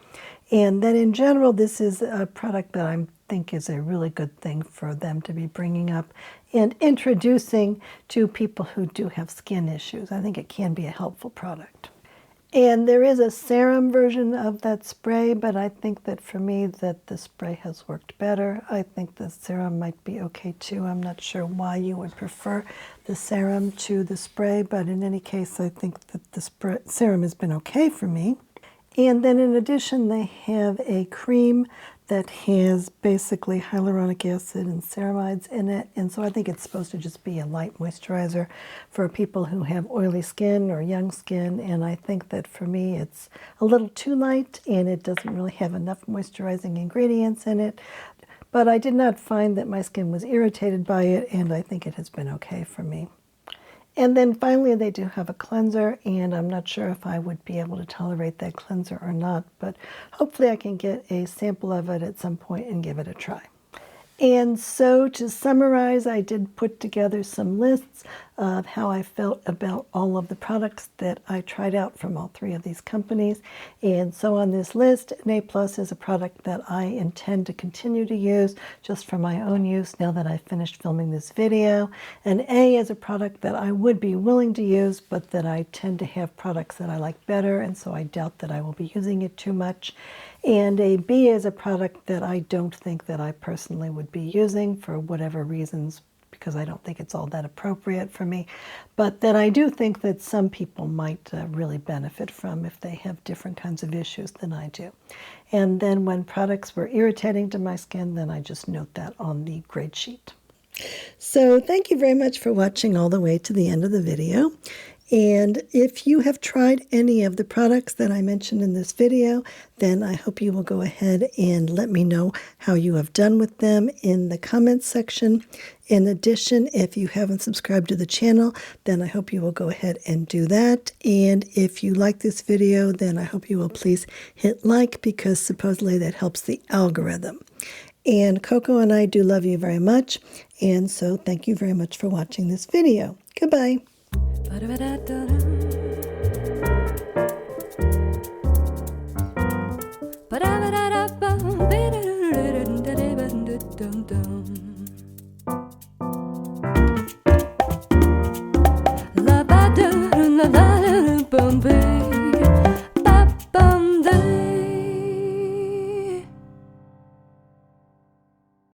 S1: And then in general, this is a product that I think is a really good thing for them to be bringing up and introducing to people who do have skin issues. I think it can be a helpful product. And there is a serum version of that spray, but I think that for me that the spray has worked better. I think the serum might be okay too. I'm not sure why you would prefer the serum to the spray, but in any case, I think that the serum has been okay for me. And then in addition, they have a cream that has basically hyaluronic acid and ceramides in it. And so I think it's supposed to just be a light moisturizer for people who have oily skin or young skin. And I think that for me, it's a little too light and it doesn't really have enough moisturizing ingredients in it. But I did not find that my skin was irritated by it, and I think it has been okay for me. And then finally, they do have a cleanser, and I'm not sure if I would be able to tolerate that cleanser or not, but hopefully I can get a sample of it at some point and give it a try. And so to summarize, I did put together some lists of how I felt about all of the products that I tried out from all 3 of these companies. And so on this list, an A+ is a product that I intend to continue to use just for my own use now that I've finished filming this video. An A is a product that I would be willing to use, but that I tend to have products that I like better, and so I doubt that I will be using it too much. And a B is a product that I don't think that I personally would be using for whatever reasons, because I don't think it's all that appropriate for me, but that I do think that some people might really benefit from if they have different kinds of issues than I do. And then when products were irritating to my skin, then I just note that on the grade sheet. So thank you very much for watching all the way to the end of the video. And if you have tried any of the products that I mentioned in this video, then I hope you will go ahead and let me know how you have done with them in the comments section. In addition, if you haven't subscribed to the channel, then I hope you will go ahead and do that. And if you like this video, then I hope you will please hit like, because supposedly that helps the algorithm. And Coco and I do love you very much. And so thank you very much for watching this video. Goodbye.
S2: La ba da la la la boom, babe.